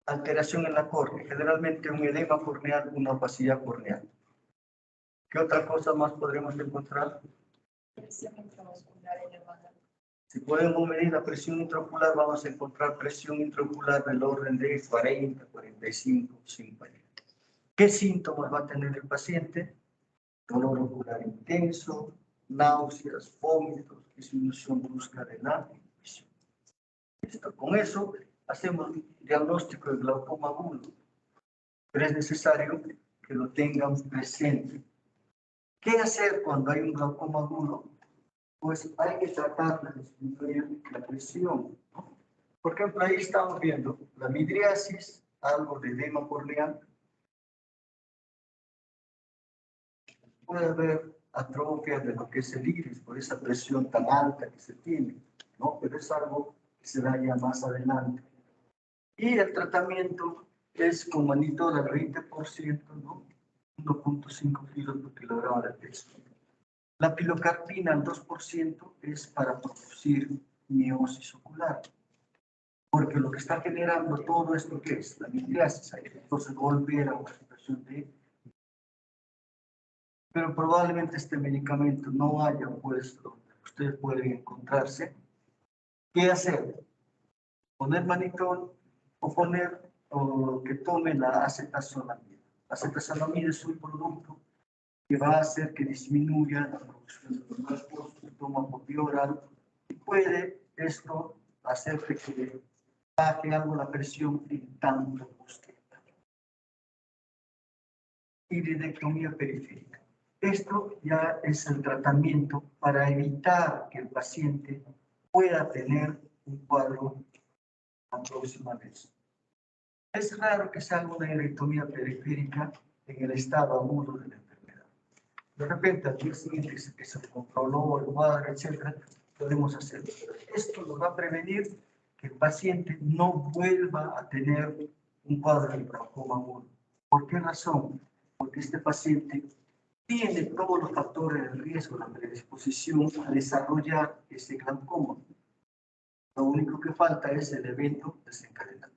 Alteración en la córnea. Generalmente un edema corneal, una opacidad corneal. ¿Qué otra cosa más podremos encontrar?
Presión intramuscular elevada.
Si podemos medir la presión intraocular, vamos a encontrar presión intraocular del orden de 40, 45, 50. ¿Qué síntomas va a tener el paciente? Dolor ocular intenso, náuseas, vómitos, disminución brusca de la visión. Listo. Con eso hacemos diagnóstico de glaucoma agudo, pero es necesario que lo tengan presente. ¿Qué hacer cuando hay un glaucoma agudo? Pues hay que tratar de disminuir la presión, ¿no? Por ejemplo, ahí estamos viendo la midriasis, algo de edema corneal. Puede haber atrofia de lo que es el iris por esa presión tan alta que se tiene, ¿no? Pero es algo que se da ya más adelante. Y el tratamiento es con manitol al 20%, ¿no? 1.5 kilos por kilogramo de peso. La pilocarpina al 2% es para producir miosis ocular, porque lo que está generando todo esto que es la midriasis, entonces volver a una situación de... Pero probablemente este medicamento no haya puesto donde ustedes pueden encontrarse. ¿Qué hacer? Poner manitol o que tome la acetazolamida. La acetazolamida es un producto que va a hacer que disminuya la producción de los cuerpos, se toma por vía oral y puede esto hacer que baje algo la presión en tanto usted. Iridectomía periférica. Esto ya es el tratamiento para evitar que el paciente pueda tener un cuadro la próxima vez. Es raro que se haga una iridectomía periférica en el estado agudo de la enfermedad. De repente, al día siguiente que se controló el cuadro, etcétera, podemos hacerlo. Esto nos va a prevenir que el paciente no vuelva a tener un cuadro de glaucoma agudo. ¿Por qué razón? Porque este paciente tiene todos los factores de riesgo, la predisposición a desarrollar ese glaucoma. Lo único que falta es el evento desencadenante.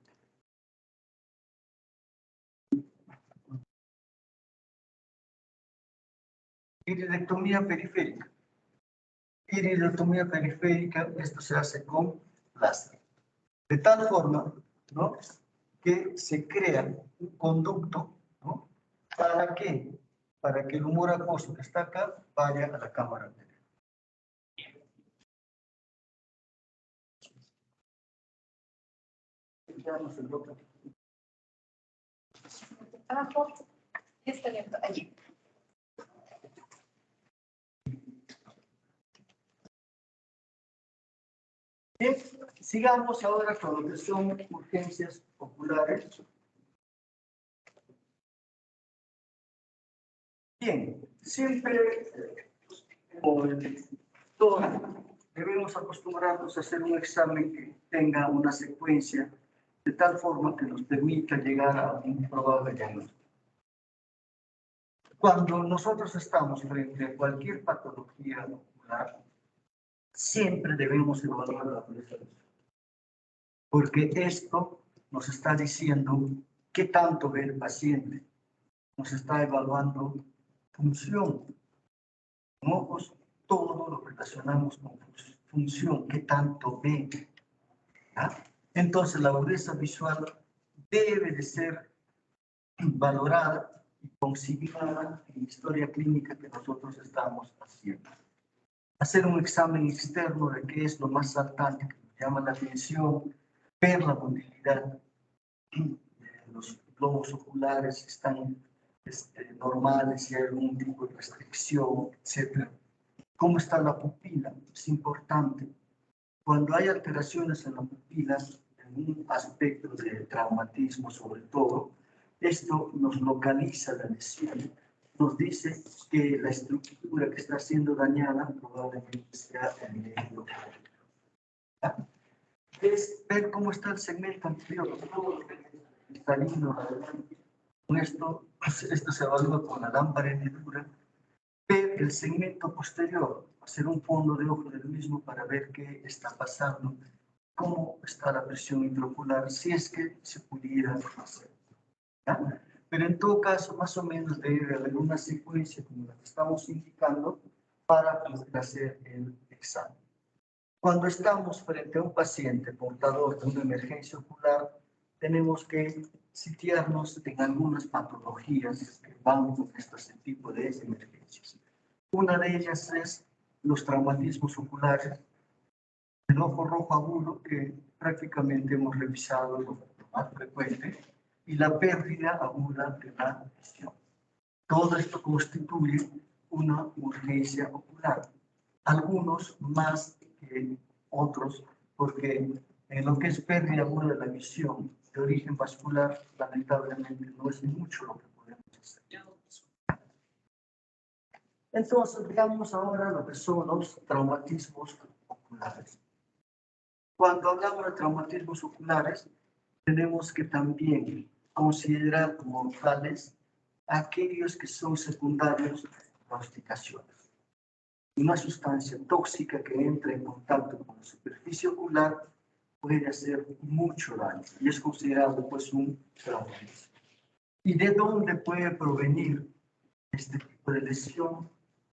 Iridectomía periférica. Iridectomía periférica, esto se hace con láser. De tal forma, ¿no?, que se crea un conducto, ¿no?, ¿para qué? Para que el humor acuoso que está acá vaya a la cámara anterior. Veamos el otro.
Abajo, está abierto, allí.
Bien, sigamos ahora con lo que son urgencias oculares. Bien, siempre todos debemos acostumbrarnos a hacer un examen que tenga una secuencia de tal forma que nos permita llegar a un probable diagnóstico. Cuando nosotros estamos frente a cualquier patología ocular, siempre debemos evaluar la pureza visual, porque esto nos está diciendo qué tanto ve el paciente, nos está evaluando función. Con ojos, todo lo relacionamos con función, qué tanto ve. ¿Ya? Entonces, la agudeza visual debe de ser valorada y consignada en la historia clínica que nosotros estamos haciendo. Hacer un examen externo de qué es lo más saltante que nos llama la atención, ver la movilidad de los globos oculares, si están normales, si hay algún tipo de restricción, etc. ¿Cómo está la pupila? Es importante. Cuando hay alteraciones en la pupila, en un aspecto de traumatismo sobre todo, esto nos localiza la lesión, nos dice que la estructura que está siendo dañada probablemente sea el medio. Es ver cómo está el segmento anterior, todo lo que está lindo adelante. Con esto se evalúa con la lámpara hendidura. Ver el segmento posterior, hacer un fondo de ojo del mismo para ver qué está pasando, cómo está la presión intraocular, si es que se pudiera hacer. ¿Ya? Pero en todo caso, más o menos debe haber una secuencia como la que estamos indicando para poder hacer el examen. Cuando estamos frente a un paciente portador de una emergencia ocular, tenemos que sitiarnos en algunas patologías que van con este tipo de emergencias. Una de ellas es los traumatismos oculares, el ojo rojo agudo, que prácticamente hemos revisado lo más frecuente, y la pérdida aguda de la visión. Todo esto constituye una urgencia ocular. Algunos más que otros, porque en lo que es pérdida aguda de la visión de origen vascular, lamentablemente no es mucho lo que podemos hacer. Entonces, veamos ahora lo que son los traumatismos oculares. Cuando hablamos de traumatismos oculares, tenemos que también considerar como tales aquellos que son secundarios a la hostigación. Una sustancia tóxica que entra en contacto con la superficie ocular puede hacer mucho daño y es considerado pues un traumatismo. ¿Y de dónde puede provenir este tipo de lesión?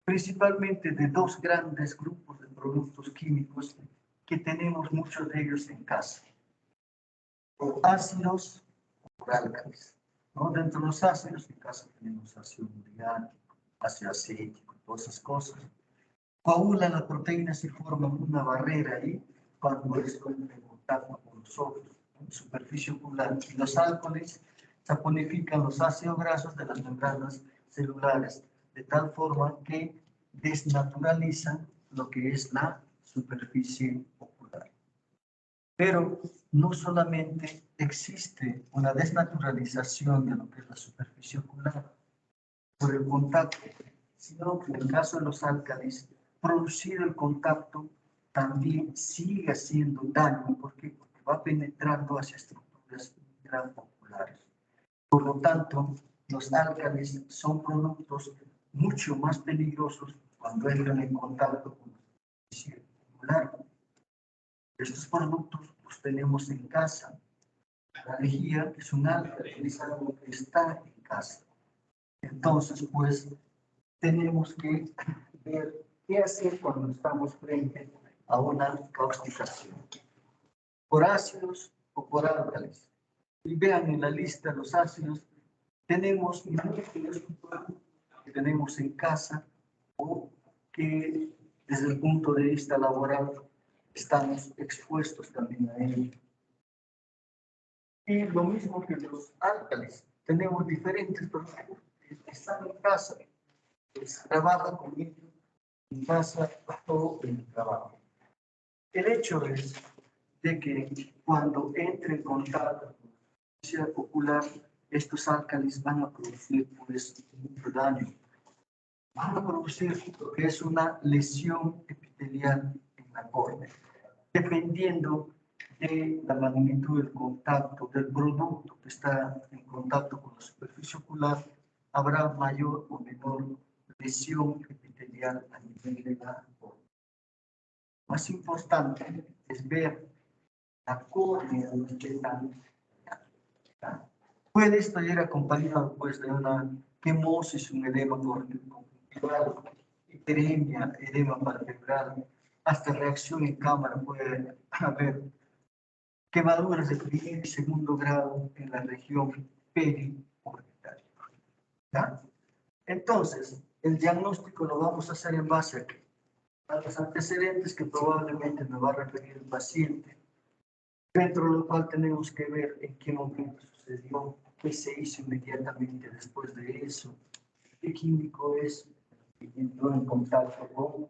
Principalmente de dos grandes grupos de productos químicos que tenemos muchos de ellos en casa. Ácidos o álcalis. ¿No? Dentro de los ácidos, en casa tenemos ácido muriático, ácido acético, todas esas cosas. Coagulan las proteínas y forman una barrera ahí cuando esto entra en contacto con los ojos, en superficie ocular. Y los álcoles saponifican los ácidos grasos de las membranas celulares, de tal forma que desnaturalizan lo que es la superficie ocular. Pero no solamente existe una desnaturalización de lo que es la superficie ocular por el contacto, sino que en el caso de los álcalis, producido el contacto también sigue haciendo daño. ¿Por qué? Porque va penetrando hacia estructuras intraoculares. Por lo tanto, los álcalis son productos mucho más peligrosos cuando entran en contacto con la superficie ocular. Estos productos los tenemos en casa. La lejía es un álcali, es algo que está en casa. Entonces, pues, tenemos que ver qué hacer cuando estamos frente a una causticación. Por ácidos o por álcalis. Y vean en la lista los ácidos, tenemos muchos que tenemos en casa o que desde el punto de vista laboral estamos expuestos también a ello. Y lo mismo que los álcalis, tenemos diferentes productos que están en casa, que se trabaja con ellos en casa o en el trabajo. El hecho es de que cuando entre en contacto con la superficie ocular, estos álcalis van a producir pues mucho daño. Van a producir lo que es una lesión epitelial en la córnea, dependiendo de la magnitud del contacto del producto que está en contacto con la superficie ocular, habrá mayor o menor lesión epitelial a nivel de la córnea. más importante es ver la córnea de los tetales. Puede estar acompañado pues de una quemosis, un edema conjuntival, hiperemia, edema palpebral, hasta reacción en cámara puede haber quemaduras de primer y segundo grado en la región periorbital. ¿Ya? Entonces, el diagnóstico lo vamos a hacer en base a los antecedentes que probablemente me va a referir el paciente, dentro de lo cual tenemos que ver en qué momento sucedió, qué se hizo inmediatamente después de eso, qué químico es, y entró en contacto con.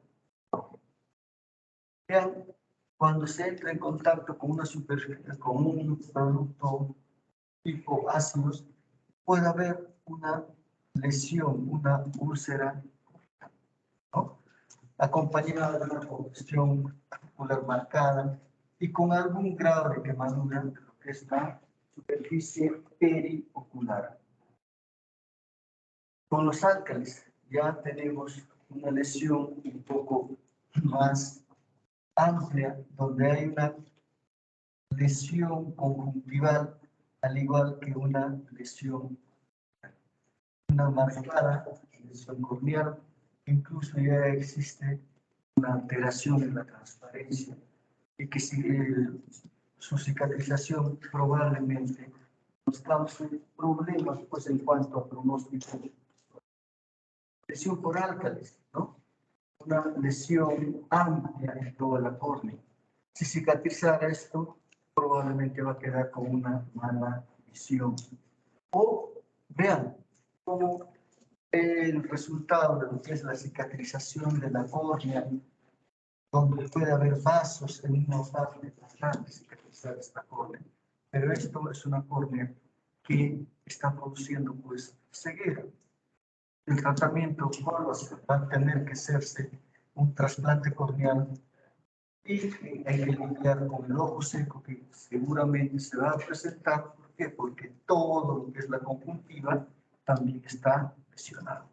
Vean, cuando se entra en contacto con una superficie, con un producto tipo ácidos, puede haber una lesión, una úlcera, ¿no? Acompañada de una congestión ocular marcada y con algún grado de quemadura de lo que es la superficie periocular. Con los álcalis ya tenemos una lesión un poco más amplia, donde hay una lesión conjuntival, al igual que una lesión, una marcada lesión corneal, incluso ya existe una alteración en la transparencia y que su cicatrización probablemente nos cause problemas pues, en cuanto a pronóstico. Lesión por álcalis, ¿no? Una lesión amplia en toda la córnea. Si cicatrizara esto, probablemente va a quedar con una mala visión. O vean cómo el resultado de lo que es la cicatrización de la córnea, donde puede haber vasos en una parte tratar de cicatrizar esta córnea. Pero esto es una córnea que está produciendo pues ceguera. El tratamiento va a tener que hacerse un trasplante corneal y hay que lidiar con el ojo seco que seguramente se va a presentar. ¿Por qué? Porque todo lo que es la conjuntiva también está lesionado.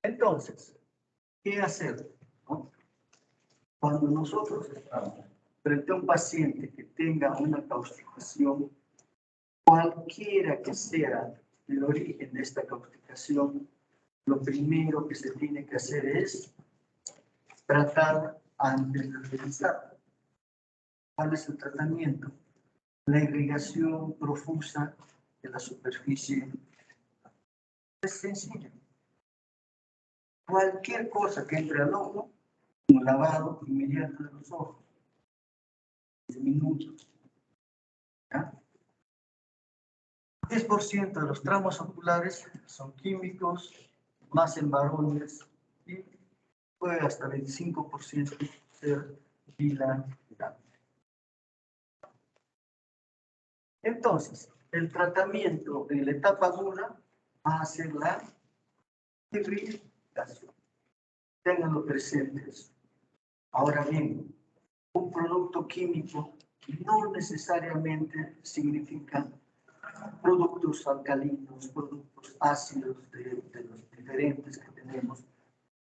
Entonces, ¿qué hacer? ¿No? Cuando nosotros estamos frente a un paciente que tenga una causticación, cualquiera que sea el origen de esta causticación, lo primero que se tiene que hacer es tratar antes de realizar. ¿Cuál es el tratamiento? La irrigación profusa de la superficie. Es sencillo. Cualquier cosa que entre al ojo, un lavado inmediato de los ojos. 10 minutos. ¿Ya? 10% de los tramos oculares son químicos, más en varones, y puede hasta 25% ser bilateral. Entonces, el tratamiento en la etapa aguda va a ser la irrigación. Ténganlo presentes. Ahora bien, un producto químico no necesariamente significa productos alcalinos, productos ácidos de los diferentes que tenemos,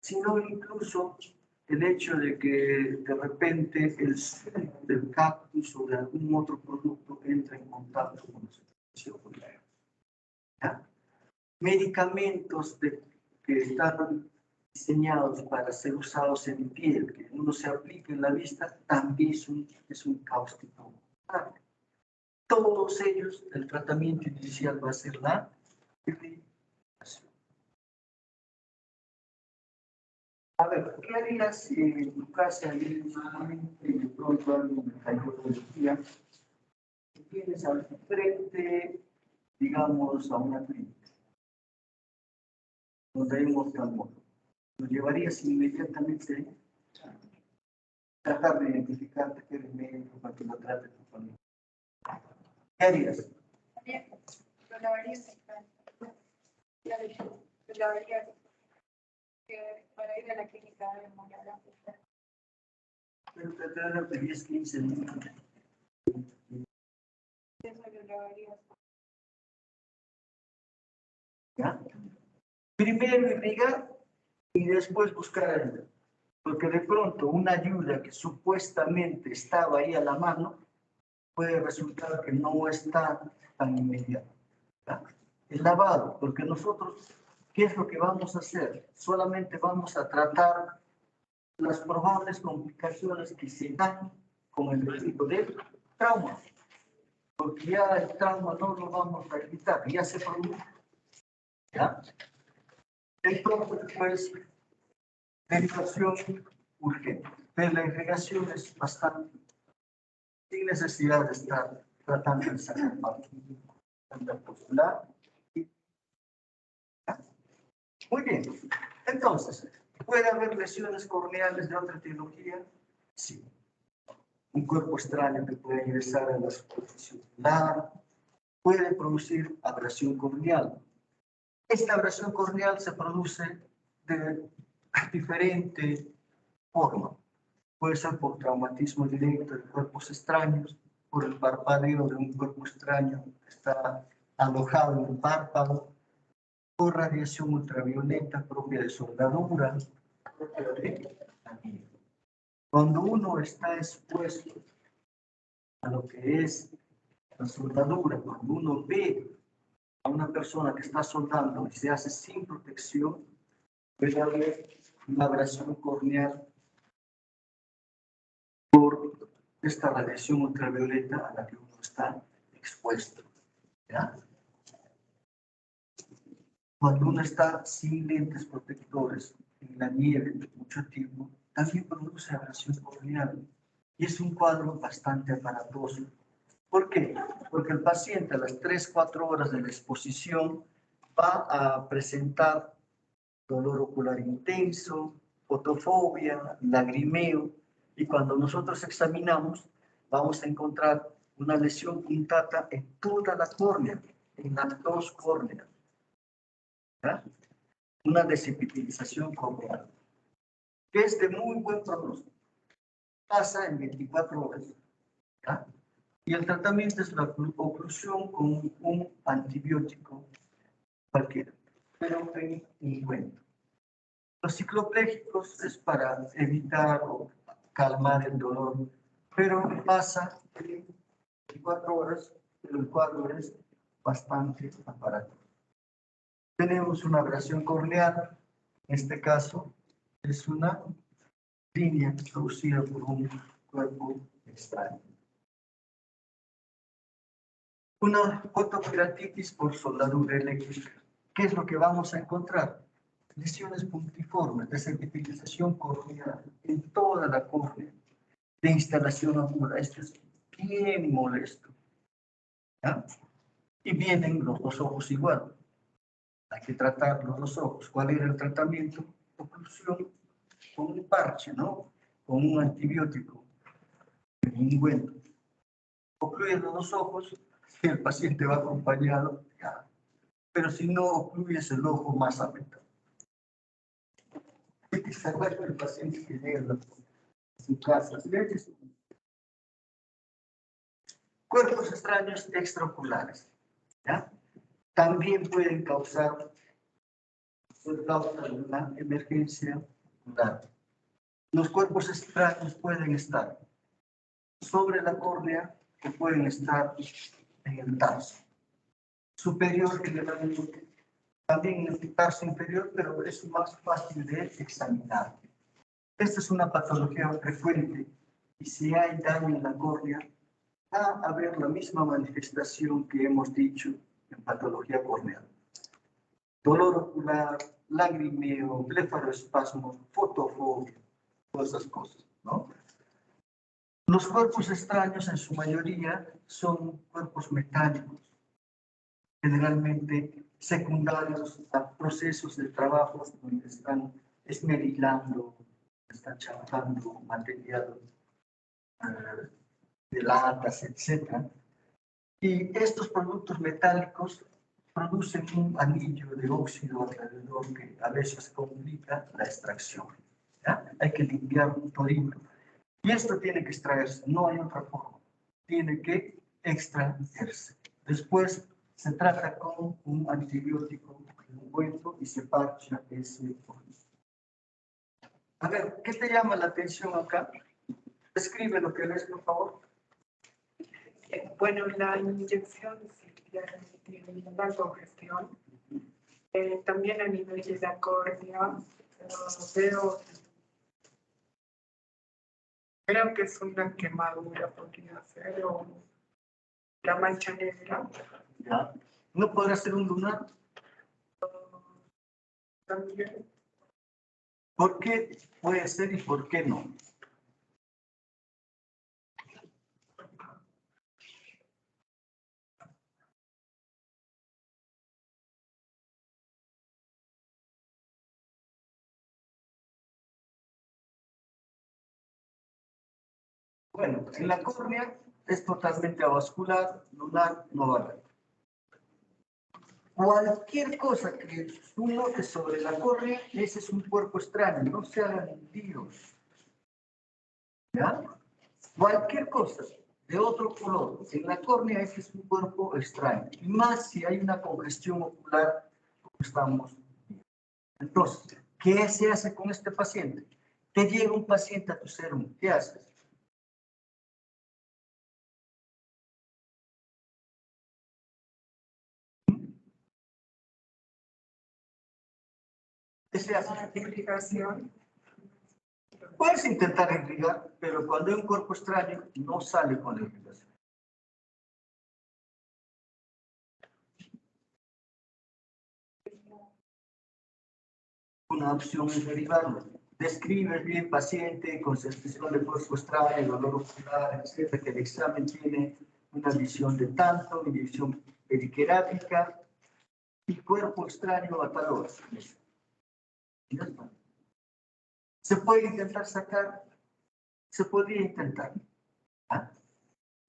sino incluso el hecho de que de repente el suelo del cactus o de algún otro producto entra en contacto con la superficie ocular. Medicamentos que están diseñados para ser usados en piel, que uno se aplica en la vista, también es un cáustico. Todos ellos, el tratamiento inicial va a ser la irrigación. A ver, ¿qué harías si en tu casa hay de pronto alguien me cayó de energía y tienes al frente, digamos, a una clínica donde hay un oftalmólogo? ¿Lo llevarías inmediatamente a tratar de identificarte que eres médico para que lo trate tu familia? ¿Qué harías?
Lo lavaría lo lavaría para ir a la clínica de Moyala.
Pero te tarda de 10, 15 minutos.
Eso lo lavaría.
¿Ya? Primero irrigar y después buscar ayuda. Porque de pronto una ayuda que supuestamente estaba ahí a la mano puede resultar que no está tan inmediata. ¿Ya? El lavado, porque nosotros, ¿qué es lo que vamos a hacer? Solamente vamos a tratar las probables complicaciones que se dan con el delito de trauma. Porque ya el trauma no lo vamos a evitar, ya se produjo. ¿Ya? Entonces, pues, derivación urgente. Pero la irrigación es bastante, sin necesidad de estar tratando de sacar postular. Muy bien. Entonces, ¿puede haber lesiones corneales de otra etiología? Sí. Un cuerpo extraño que puede ingresar a la superficie ocular puede producir abrasión corneal. Esta abrasión corneal se produce de diferente forma. Puede ser por traumatismo directo de cuerpos extraños, por el parpadeo de un cuerpo extraño que está alojado en el párpado, por radiación ultravioleta propia de soldadura, propia de la nieve. Cuando uno está expuesto a lo que es la soldadura, cuando uno ve a una persona que está soldando y se hace sin protección, puede haber una abrasión corneal por esta radiación ultravioleta a la que uno está expuesto. ¿Ya? Cuando uno está sin lentes protectores en la nieve por mucho tiempo, también produce abrasión corneal. Y es un cuadro bastante aparatoso. ¿Por qué? Porque el paciente a las 3-4 horas de la exposición va a presentar dolor ocular intenso, fotofobia, lagrimeo, y cuando nosotros examinamos, vamos a encontrar una lesión puntata en toda la córnea, en las dos córneas. ¿Ya? Una desepitelización corneal, que es de muy buen pronóstico. Pasa en 24 horas. ¿Ya? Y el tratamiento es la oclusión con un antibiótico cualquiera, pero en ungüento. Los cicloplégicos es para evitar o calmar el dolor, pero pasa en 24 horas, pero el cuadro es bastante aparatoso. Tenemos una abrasión corneal, en este caso es una línea producida por un cuerpo extraño. Una fotokeratitis por soldadura eléctrica. ¿Qué es lo que vamos a encontrar? Lesiones puntiformes, desepitelización corneal en toda la córnea, de instalación aguda. Esto es bien molesto. ¿Ya? Y vienen los dos ojos igual. Hay que tratar los dos ojos. ¿Cuál era el tratamiento? Oclusión con un parche, ¿no? Con un antibiótico, un ungüento. Ocluyen los dos ojos y el paciente va acompañado, ya. Pero si no ocluyes el ojo más afectado. Hay que saber que el paciente que llega a su casa, cuerpos extraños extraoculares, ¿ya? También pueden causar una emergencia ocular. Los cuerpos extraños pueden estar sobre la córnea o pueden estar en el tarso superior, generalmente también en el tarso inferior, pero es más fácil de examinar. Esta es una patología frecuente y si hay daño en la córnea, va a haber la misma manifestación que hemos dicho en patología corneal. Dolor ocular, lagrimeo, blefaroespasmo, fotofobia, todas esas cosas, ¿no? Los cuerpos extraños en su mayoría son cuerpos metálicos, generalmente secundarios a procesos de trabajo donde están esmerilando, están chapando material de latas, etc. Y estos productos metálicos producen un anillo de óxido alrededor que a veces complica la extracción. ¿Ya? Hay que limpiar todito. Y esto tiene que extraerse, no hay otra forma. Tiene que extraerse. Después se trata con un antibiótico, un ungüento, y se parcha ese óxido. A ver, ¿qué te llama la atención acá? Escribe lo que lees, por favor.
Bueno, la inyección ciliar tiene la congestión. También a nivel de la córnea, veo, creo que es una quemadura, podría ser, o la mancha negra.
¿Ya? ¿No podrá ser un lunar?
También,
¿Por qué puede ser y por qué no? Bueno, en la córnea es totalmente avascular, lunar, no va a haber. Cualquier cosa que tú notes sobre la córnea, ese es un cuerpo extraño, no se hagan líos. ¿Ya? Cualquier cosa de otro color en la córnea, ese es un cuerpo extraño. Y más si hay una congestión ocular, como estamos viendo. Entonces, ¿qué se hace con este paciente? Te llega un paciente a tu serum, ¿qué haces? ¿Qué se hace?
irrigación,
Puedes intentar irrigar, pero cuando hay un cuerpo extraño, no sale con la irrigación. Una opción es derivarlo. Describes bien paciente con sensación de cuerpo extraño, dolor ocular, etc., que el examen tiene una visión de tanto, una visión periquerática y cuerpo extraño a tal hora. Ya está. Se puede intentar sacar, se podría intentar. ¿Ah?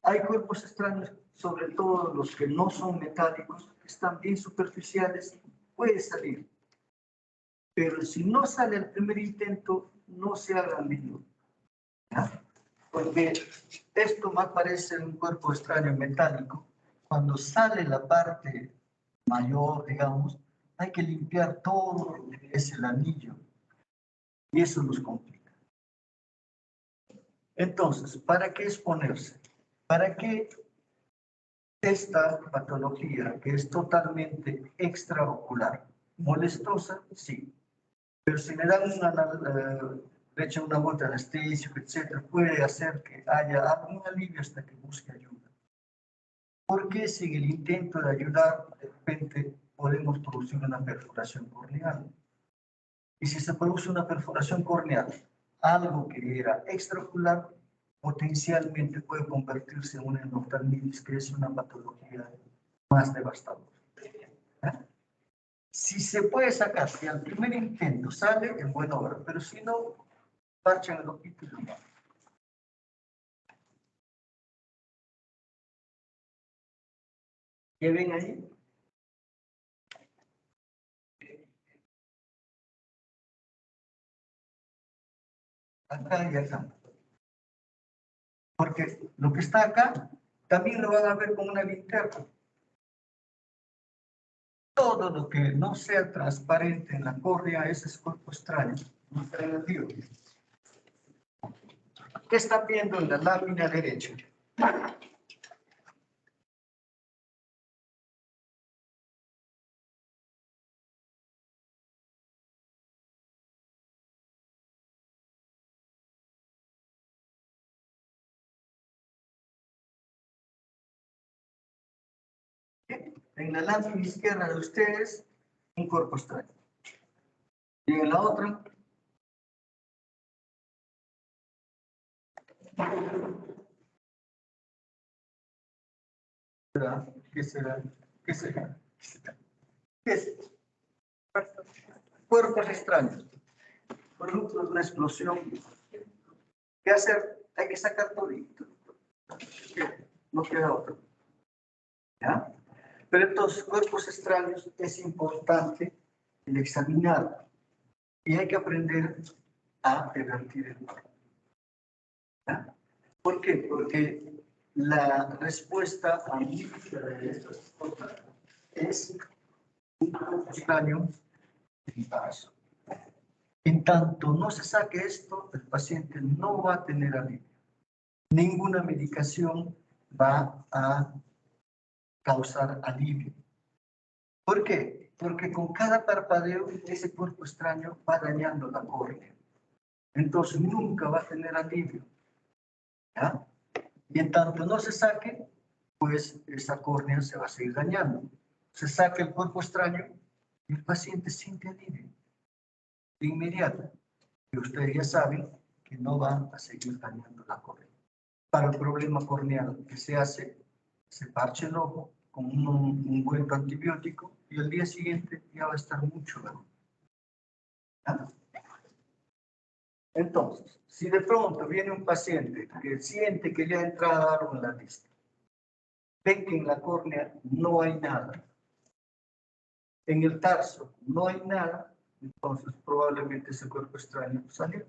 Hay cuerpos extraños, sobre todo los que no son metálicos, que están bien superficiales, puede salir. Pero si no sale el primer intento, no se hagan lío. ¿Ya? Porque esto más parece un cuerpo extraño metálico. Cuando sale la parte mayor, digamos, hay que limpiar todo lo que es el anillo. Y eso nos complica. Entonces, ¿para qué exponerse? ¿Para qué esta patología, que es totalmente extraocular, molestosa? Sí. Pero si le dan le echan una gota de anestésico, etcétera, puede hacer que haya algún alivio hasta que busque ayuda. Porque si en el intento de ayudar, de repente podemos producir una perforación corneal? Y si se produce una perforación corneal, algo que era extraocular, potencialmente puede convertirse en una endoftalmitis, que es una patología más devastadora. ¿Eh? Si se puede sacar, si al primer intento sale, en buena hora, pero si no, parchan el ojito y lo van. ¿Qué ven ahí? Acá y acá. Porque lo que está acá, también lo van a ver con una linterna. Todo lo que no sea transparente en la córnea, ese es cuerpo extraño. No está en el río. ¿Qué están viendo en la lámina derecha? En la lámina izquierda de ustedes, un cuerpo extraño. Y en la otra, ¿qué será? ¿Qué será? ¿Qué es? Cuerpos extraños. Producto de una explosión. ¿Qué hacer? Hay que sacar todito. No queda otro. ¿Ya? Pero estos cuerpos extraños es importante el examinar y hay que aprender a revertir el mal. ¿Ya? ¿Por qué? Porque la respuesta a muchas de estas cosas es un cuerpo extraño en paso. En tanto no se saque esto, el paciente no va a tener alivio. Ninguna medicación va a causar alivio. ¿Por qué? Porque con cada parpadeo ese cuerpo extraño va dañando la córnea. Entonces nunca va a tener alivio. ¿Ya? Y en tanto no se saque, pues esa córnea se va a seguir dañando. Se saca el cuerpo extraño y el paciente siente alivio de inmediato. Y ustedes ya saben que no va a seguir dañando la córnea. Para el problema corneal que se hace, se parche el ojo con un ungüento antibiótico y al día siguiente ya va a estar mucho mejor. ¿Ah? Entonces, si de pronto viene un paciente que siente que le ha entrado algo en la vista, ven que en la córnea no hay nada, en el tarso no hay nada, entonces probablemente ese cuerpo extraño salió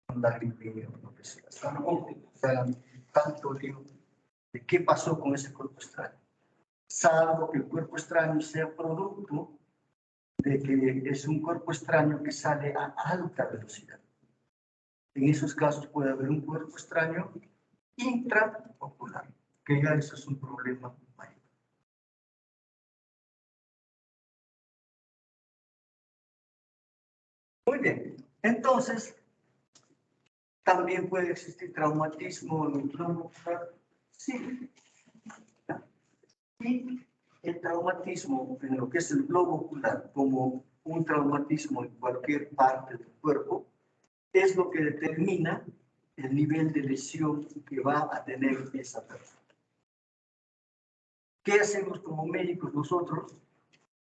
con la gripe o lo que sea. Tampoco se hagan tanto lío de qué pasó con ese cuerpo extraño, salvo que el cuerpo extraño sea producto de que es un cuerpo extraño que sale a alta velocidad. En esos casos puede haber un cuerpo extraño intraocular, que ya eso es un problema mayor. Muy bien, entonces también puede existir traumatismo intraocular, sí. Y el traumatismo en lo que es el globo ocular, como un traumatismo en cualquier parte del cuerpo, es lo que determina el nivel de lesión que va a tener esa persona. ¿Qué hacemos como médicos nosotros?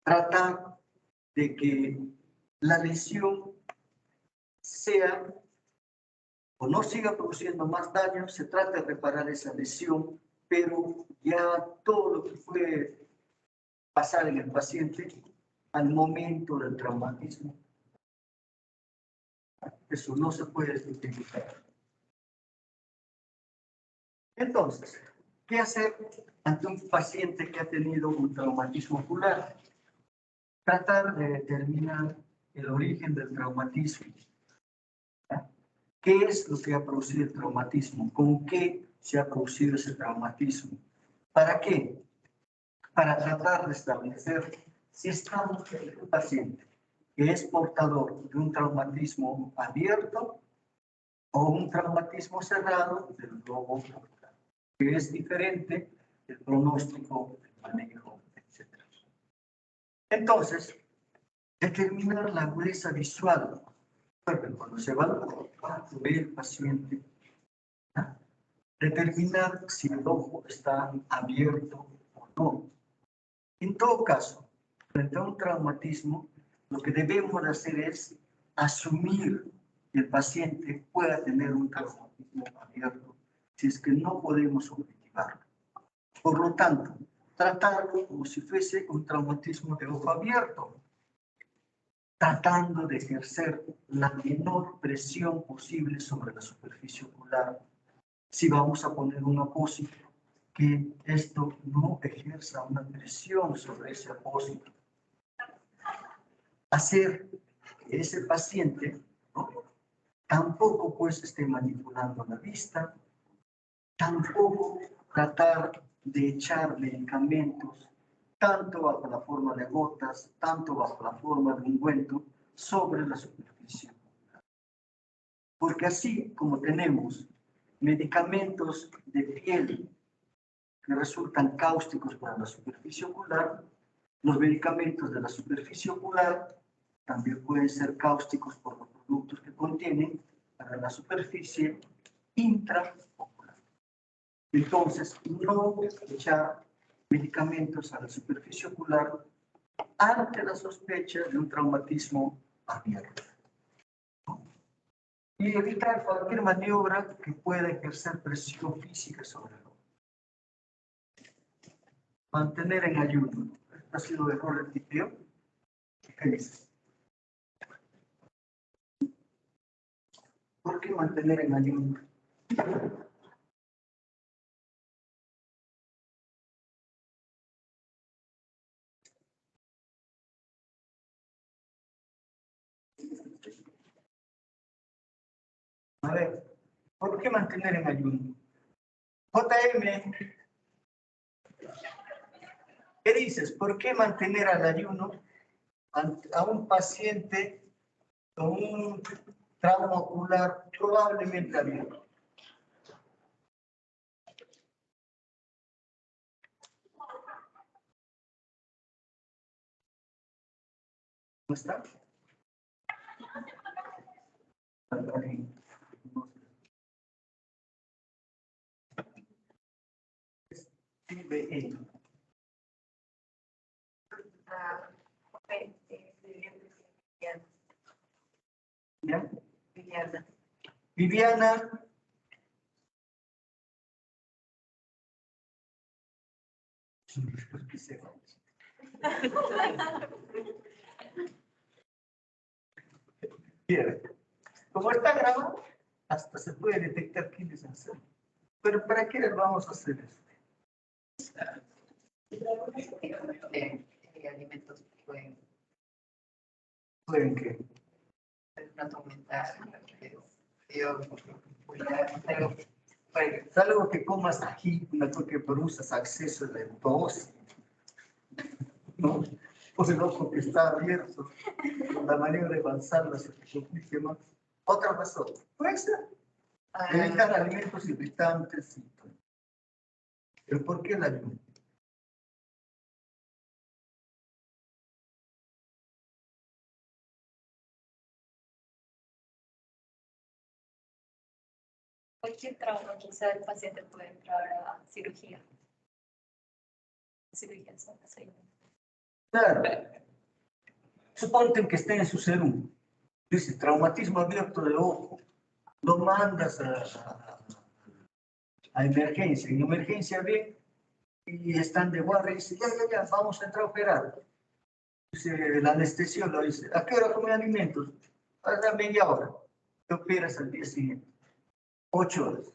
Tratar de que la lesión sea o no siga produciendo más daño, se trata de reparar esa lesión, pero ya todo lo que puede pasar en el paciente al momento del traumatismo, eso no se puede justificar. Entonces, ¿qué hacer ante un paciente que ha tenido un traumatismo ocular? Tratar de determinar el origen del traumatismo. ¿Qué es lo que ha producido el traumatismo? ¿Con qué se ha producido ese traumatismo? ¿Para qué? Para tratar de establecer si estamos en un paciente que es portador de un traumatismo abierto o un traumatismo cerrado del globo ocular, que es diferente del pronóstico, del manejo, etc. Entonces, determinar la agudeza visual. Cuando se va a ver el paciente, determinar si el ojo está abierto o no. En todo caso, frente a un traumatismo, lo que debemos hacer es asumir que el paciente pueda tener un traumatismo abierto si es que no podemos objetivarlo. Por lo tanto, tratarlo como si fuese un traumatismo de ojo abierto, tratando de ejercer la menor presión posible sobre la superficie ocular. Si vamos a poner un apósito, que esto no ejerza una presión sobre ese apósito. Hacer que ese paciente, ¿no?, tampoco pues esté manipulando la vista, tampoco tratar de echar medicamentos, tanto bajo la forma de gotas, tanto bajo la forma de ungüento, sobre la superficie ocular. Porque así como tenemos medicamentos de piel que resultan cáusticos para la superficie ocular, los medicamentos de la superficie ocular también pueden ser cáusticos por los productos que contienen para la superficie intraocular. Entonces, no echar medicamentos a la superficie ocular ante la sospecha de un traumatismo abierto. Y evitar cualquier maniobra que pueda ejercer presión física sobre el ojo. Mantener en ayuno. ¿Ha sido error el tipeo? ¿Qué dices? ¿Por qué mantener en ayuno? A ver, ¿por qué mantener en ayuno? JM, ¿qué dices? ¿Por qué mantener al ayuno a un paciente con un trauma ocular probablemente abierto? ¿No está? ¿Ya? Viviana. Bien. Como está grabado, hasta se puede detectar quién es el ser. Pero ¿para qué vamos a hacer eso?
Alimentos pueden
que
aumentar.
es algo que comas aquí, una cosa que produzas acceso de tos, ¿no? O el ojo que está abierto, la manera de avanzar la superficie más. Otra razón, puede ser evitar alimentos irritantes y todo. ¿Pero por qué el alimento?
Cualquier trauma, quizá el paciente puede entrar a cirugía. Cirugía son las seis.
Claro. Suponte que esté en su serum. Dice, traumatismo abierto de ojo. Lo mandas a emergencia. En emergencia ven y están de guardia y dice, ya, vamos a entrar a operar. Dice, el anestesiólogo dice, ¿a qué hora come alimentos? A la media hora. Te operas al día siguiente. 8 horas.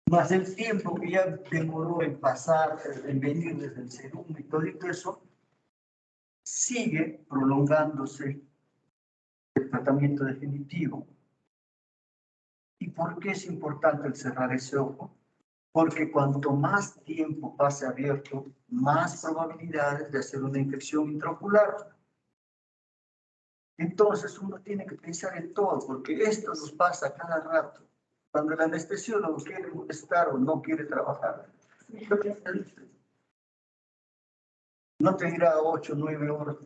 Más el tiempo que ya demoró en pasar, en venir desde el serum y todo eso, sigue prolongándose el tratamiento definitivo. ¿Y por qué es importante el cerrar ese ojo? Porque cuanto más tiempo pase abierto, más probabilidades de hacer una infección intraocular. Entonces uno tiene que pensar en todo, porque esto nos pasa cada rato. Cuando el anestesiólogo quiere molestar o no quiere trabajar, no te dirá 8, 9 horas,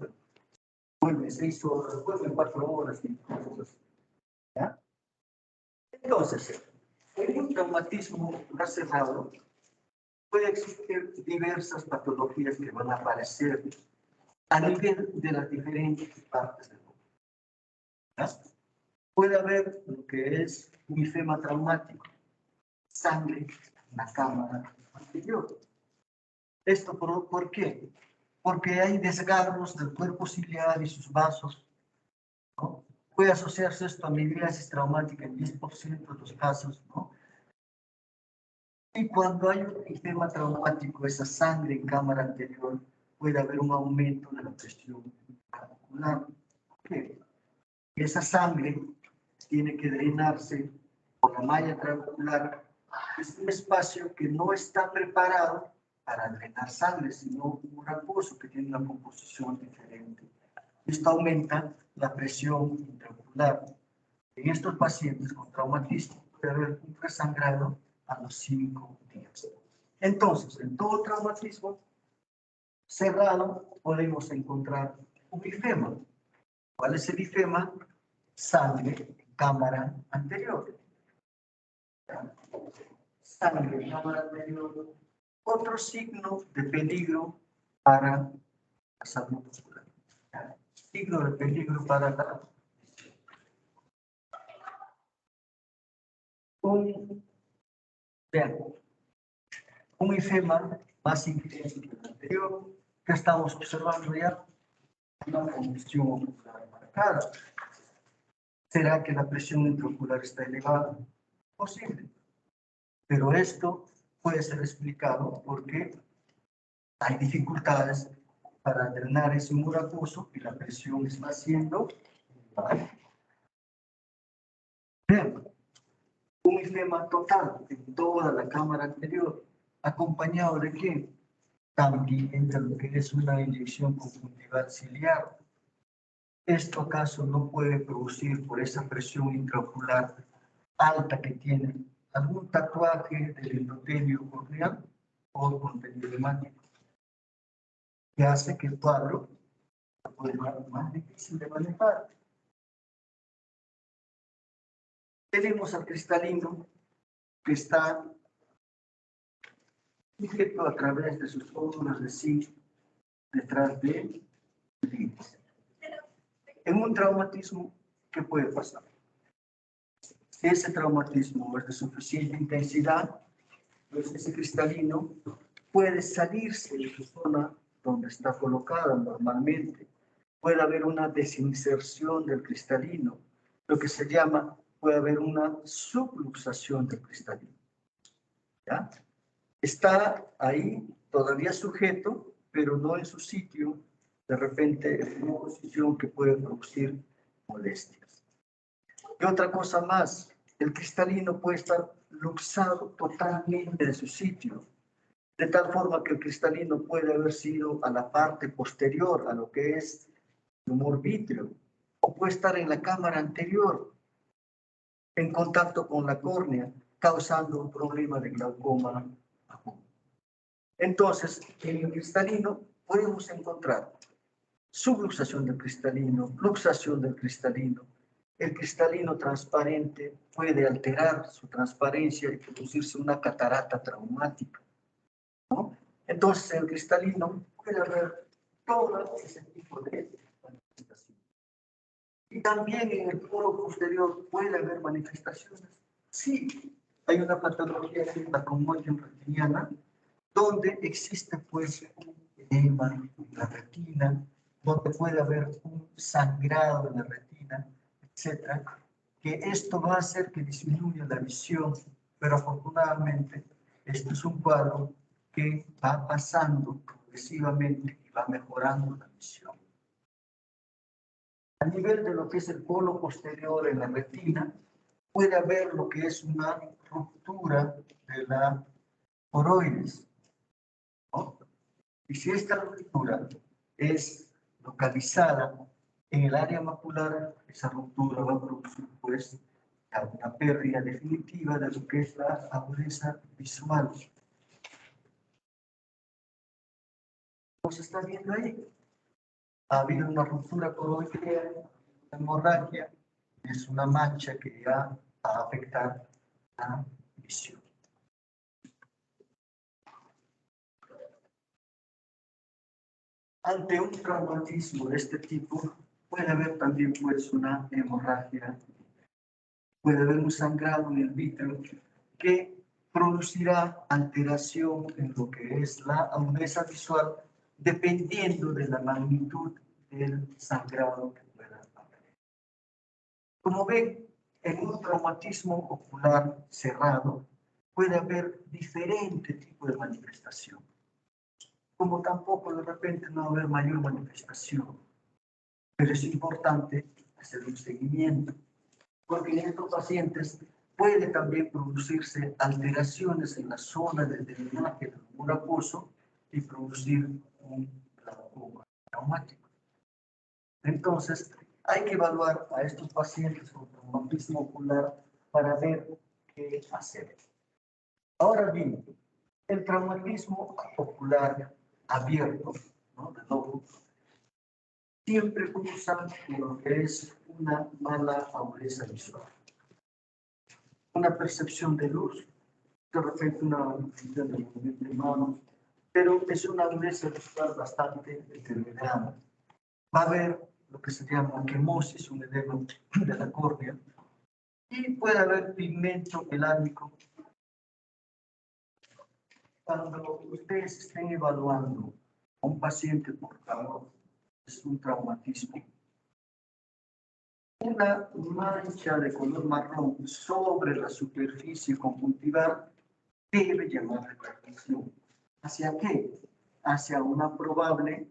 vuelve 6 horas, vuelve 4 horas y cosas así. ¿Ya? Entonces, en un traumatismo cerrado puede existir diversas patologías que van a aparecer a nivel de las diferentes partes del cuerpo. ¿Ya? Puede haber lo que es un ifema traumático, sangre en la cámara anterior. ¿Esto por qué? Porque hay desgarros del cuerpo ciliar y sus vasos, ¿no? Puede asociarse esto a migrasis traumática en 10% de los casos, ¿no? Y cuando hay un ifema traumático, esa sangre en cámara anterior, puede haber un aumento de la presión ocular. ¿Por qué? Esa sangre tiene que drenarse por la malla trabecular. Es un espacio que no está preparado para drenar sangre, sino un mucoso que tiene una composición diferente. Esto aumenta la presión intraocular. En estos pacientes con traumatismo puede haber un resangrado a los 5 días. Entonces, en todo traumatismo cerrado podemos encontrar un ifema. ¿Cuál es el ifema? Sangre en cámara anterior. Sangre en cámara anterior. Otro signo de peligro para la salud muscular. Signo de peligro para la un ifema más intenso que el anterior, que estamos observando ya una condición ocular marcada. ¿Será que la presión intraocular está elevada? Posible. Pero esto puede ser explicado porque hay dificultades para drenar ese humor acuoso y la presión está siendo baja. Bien. edema total en toda la cámara anterior, acompañado de qué? También de lo que es una inyección conjuntival ciliar. ¿Esto acaso no puede producir por esa presión intraocular alta que tiene algún tatuaje del endotelio corneal o contenido hemático, que hace que el cuadro se vuelva más difícil de manejar? Tenemos al cristalino que está sujeto a través de sus óvulos de zinc detrás del iris. En un traumatismo, ¿qué puede pasar? Si ese traumatismo es de suficiente intensidad, pues ese cristalino puede salirse de su zona donde está colocada normalmente. Puede haber una desinserción del cristalino, lo que se llama, puede haber una subluxación del cristalino. ¿Ya? Está ahí todavía sujeto, pero no en su sitio, de repente en una posición que puede producir molestias. Y otra cosa más, el cristalino puede estar luxado totalmente de su sitio, de tal forma que el cristalino puede haber sido a la parte posterior, a lo que es el humor vítreo, o puede estar en la cámara anterior, en contacto con la córnea, causando un problema de glaucoma agudo. Entonces, en el cristalino podemos encontrar subluxación del cristalino, luxación del cristalino. El cristalino transparente puede alterar su transparencia y producirse una catarata traumática, ¿no? Entonces, en el cristalino puede haber todo ese tipo de manifestaciones. Y también en el polo posterior puede haber manifestaciones. Sí, hay una patología que es la conmoción retiniana, donde existe pues un edema en la retina, donde puede haber un sangrado en la retina, etcétera, que esto va a hacer que disminuya la visión, pero afortunadamente esto es un cuadro que va pasando progresivamente y va mejorando la visión. A nivel de lo que es el polo posterior en la retina, puede haber lo que es una ruptura de la coroides, ¿no? Y si esta ruptura es localizada en el área macular, esa ruptura va a producir pues una pérdida definitiva de lo que es la agudeza visual. ¿Cómo se está viendo ahí? Ha habido una ruptura coroidea, una hemorragia, es una mancha que va a afectar la visión. Ante un traumatismo de este tipo, puede haber también pues una hemorragia, puede haber un sangrado en el vítreo que producirá alteración en lo que es la agudeza visual, dependiendo de la magnitud del sangrado que pueda haber. Como ven, en un traumatismo ocular cerrado puede haber diferente tipo de manifestación, como tampoco de repente no va a haber mayor manifestación, pero es importante hacer un seguimiento, porque en estos pacientes puede también producirse alteraciones en la zona del drenaje del humor acuoso y producir un glaucoma traumático. Entonces, hay que evaluar a estos pacientes con traumatismo ocular para ver qué hacer. Ahora bien, el traumatismo ocular abierto, ¿no?, de nuevo, siempre usa lo que es una mala agudeza visual, una percepción de luz, de repente una visión de movimiento de manos, pero es una agudeza visual bastante deteriorada. Va a haber lo que se llama quemosis, un edema de la córnea, y puede haber pigmento melánico. Cuando ustedes estén evaluando a un paciente por favor, es un traumatismo, una mancha de color marrón sobre la superficie conjuntival debe llamar la atención. ¿Hacia qué? Hacia una probable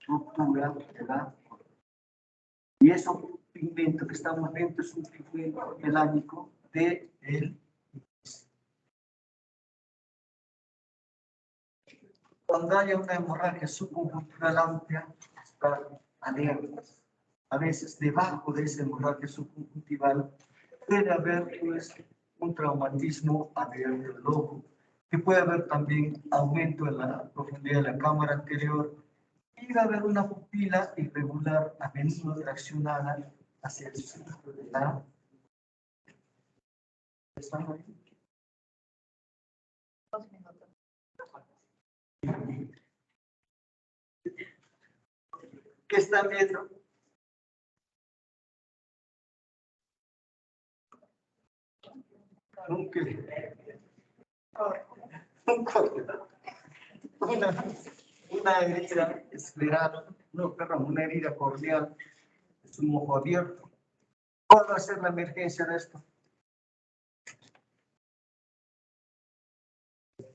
ruptura de la córnea. Y ese pigmento que estamos viendo es un pigmento melánico del Cuando haya una hemorragia subconjuntival amplia, estar alertas. A veces debajo de esa hemorragia subconjuntival puede haber pues, un traumatismo abierto del ojo, que puede haber también aumento en la profundidad de la cámara anterior y va a haber una pupila irregular a menudo traccionada hacia el centro de la... ¿Están ahí?
2 minutos.
¿Qué están viendo? Un corte. Una herida escleral, no, perdón, una herida corneal, es un ojo abierto. ¿Cuál va a ser la emergencia de esto?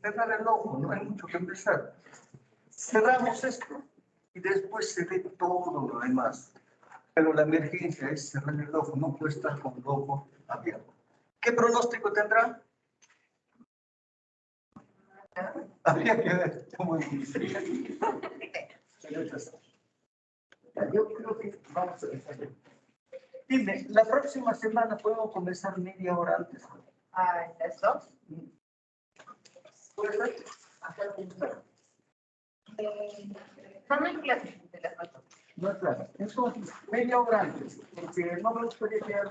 Cerrar el ojo, no hay mucho que empezar. Cerramos esto y después se ve todo lo demás. Pero la emergencia es cerrar el ojo, no puede estar con el ojo abierto. ¿Qué pronóstico tendrá? Habría que ver cómo es. Yo creo que vamos a dejarlo. Dime, la próxima semana podemos comenzar media hora antes.
¿A las 2?
¿Puede ser? Acá
No hay clases de las 2.
no, claro. Entonces, media hora antes, porque no me gustaría quedar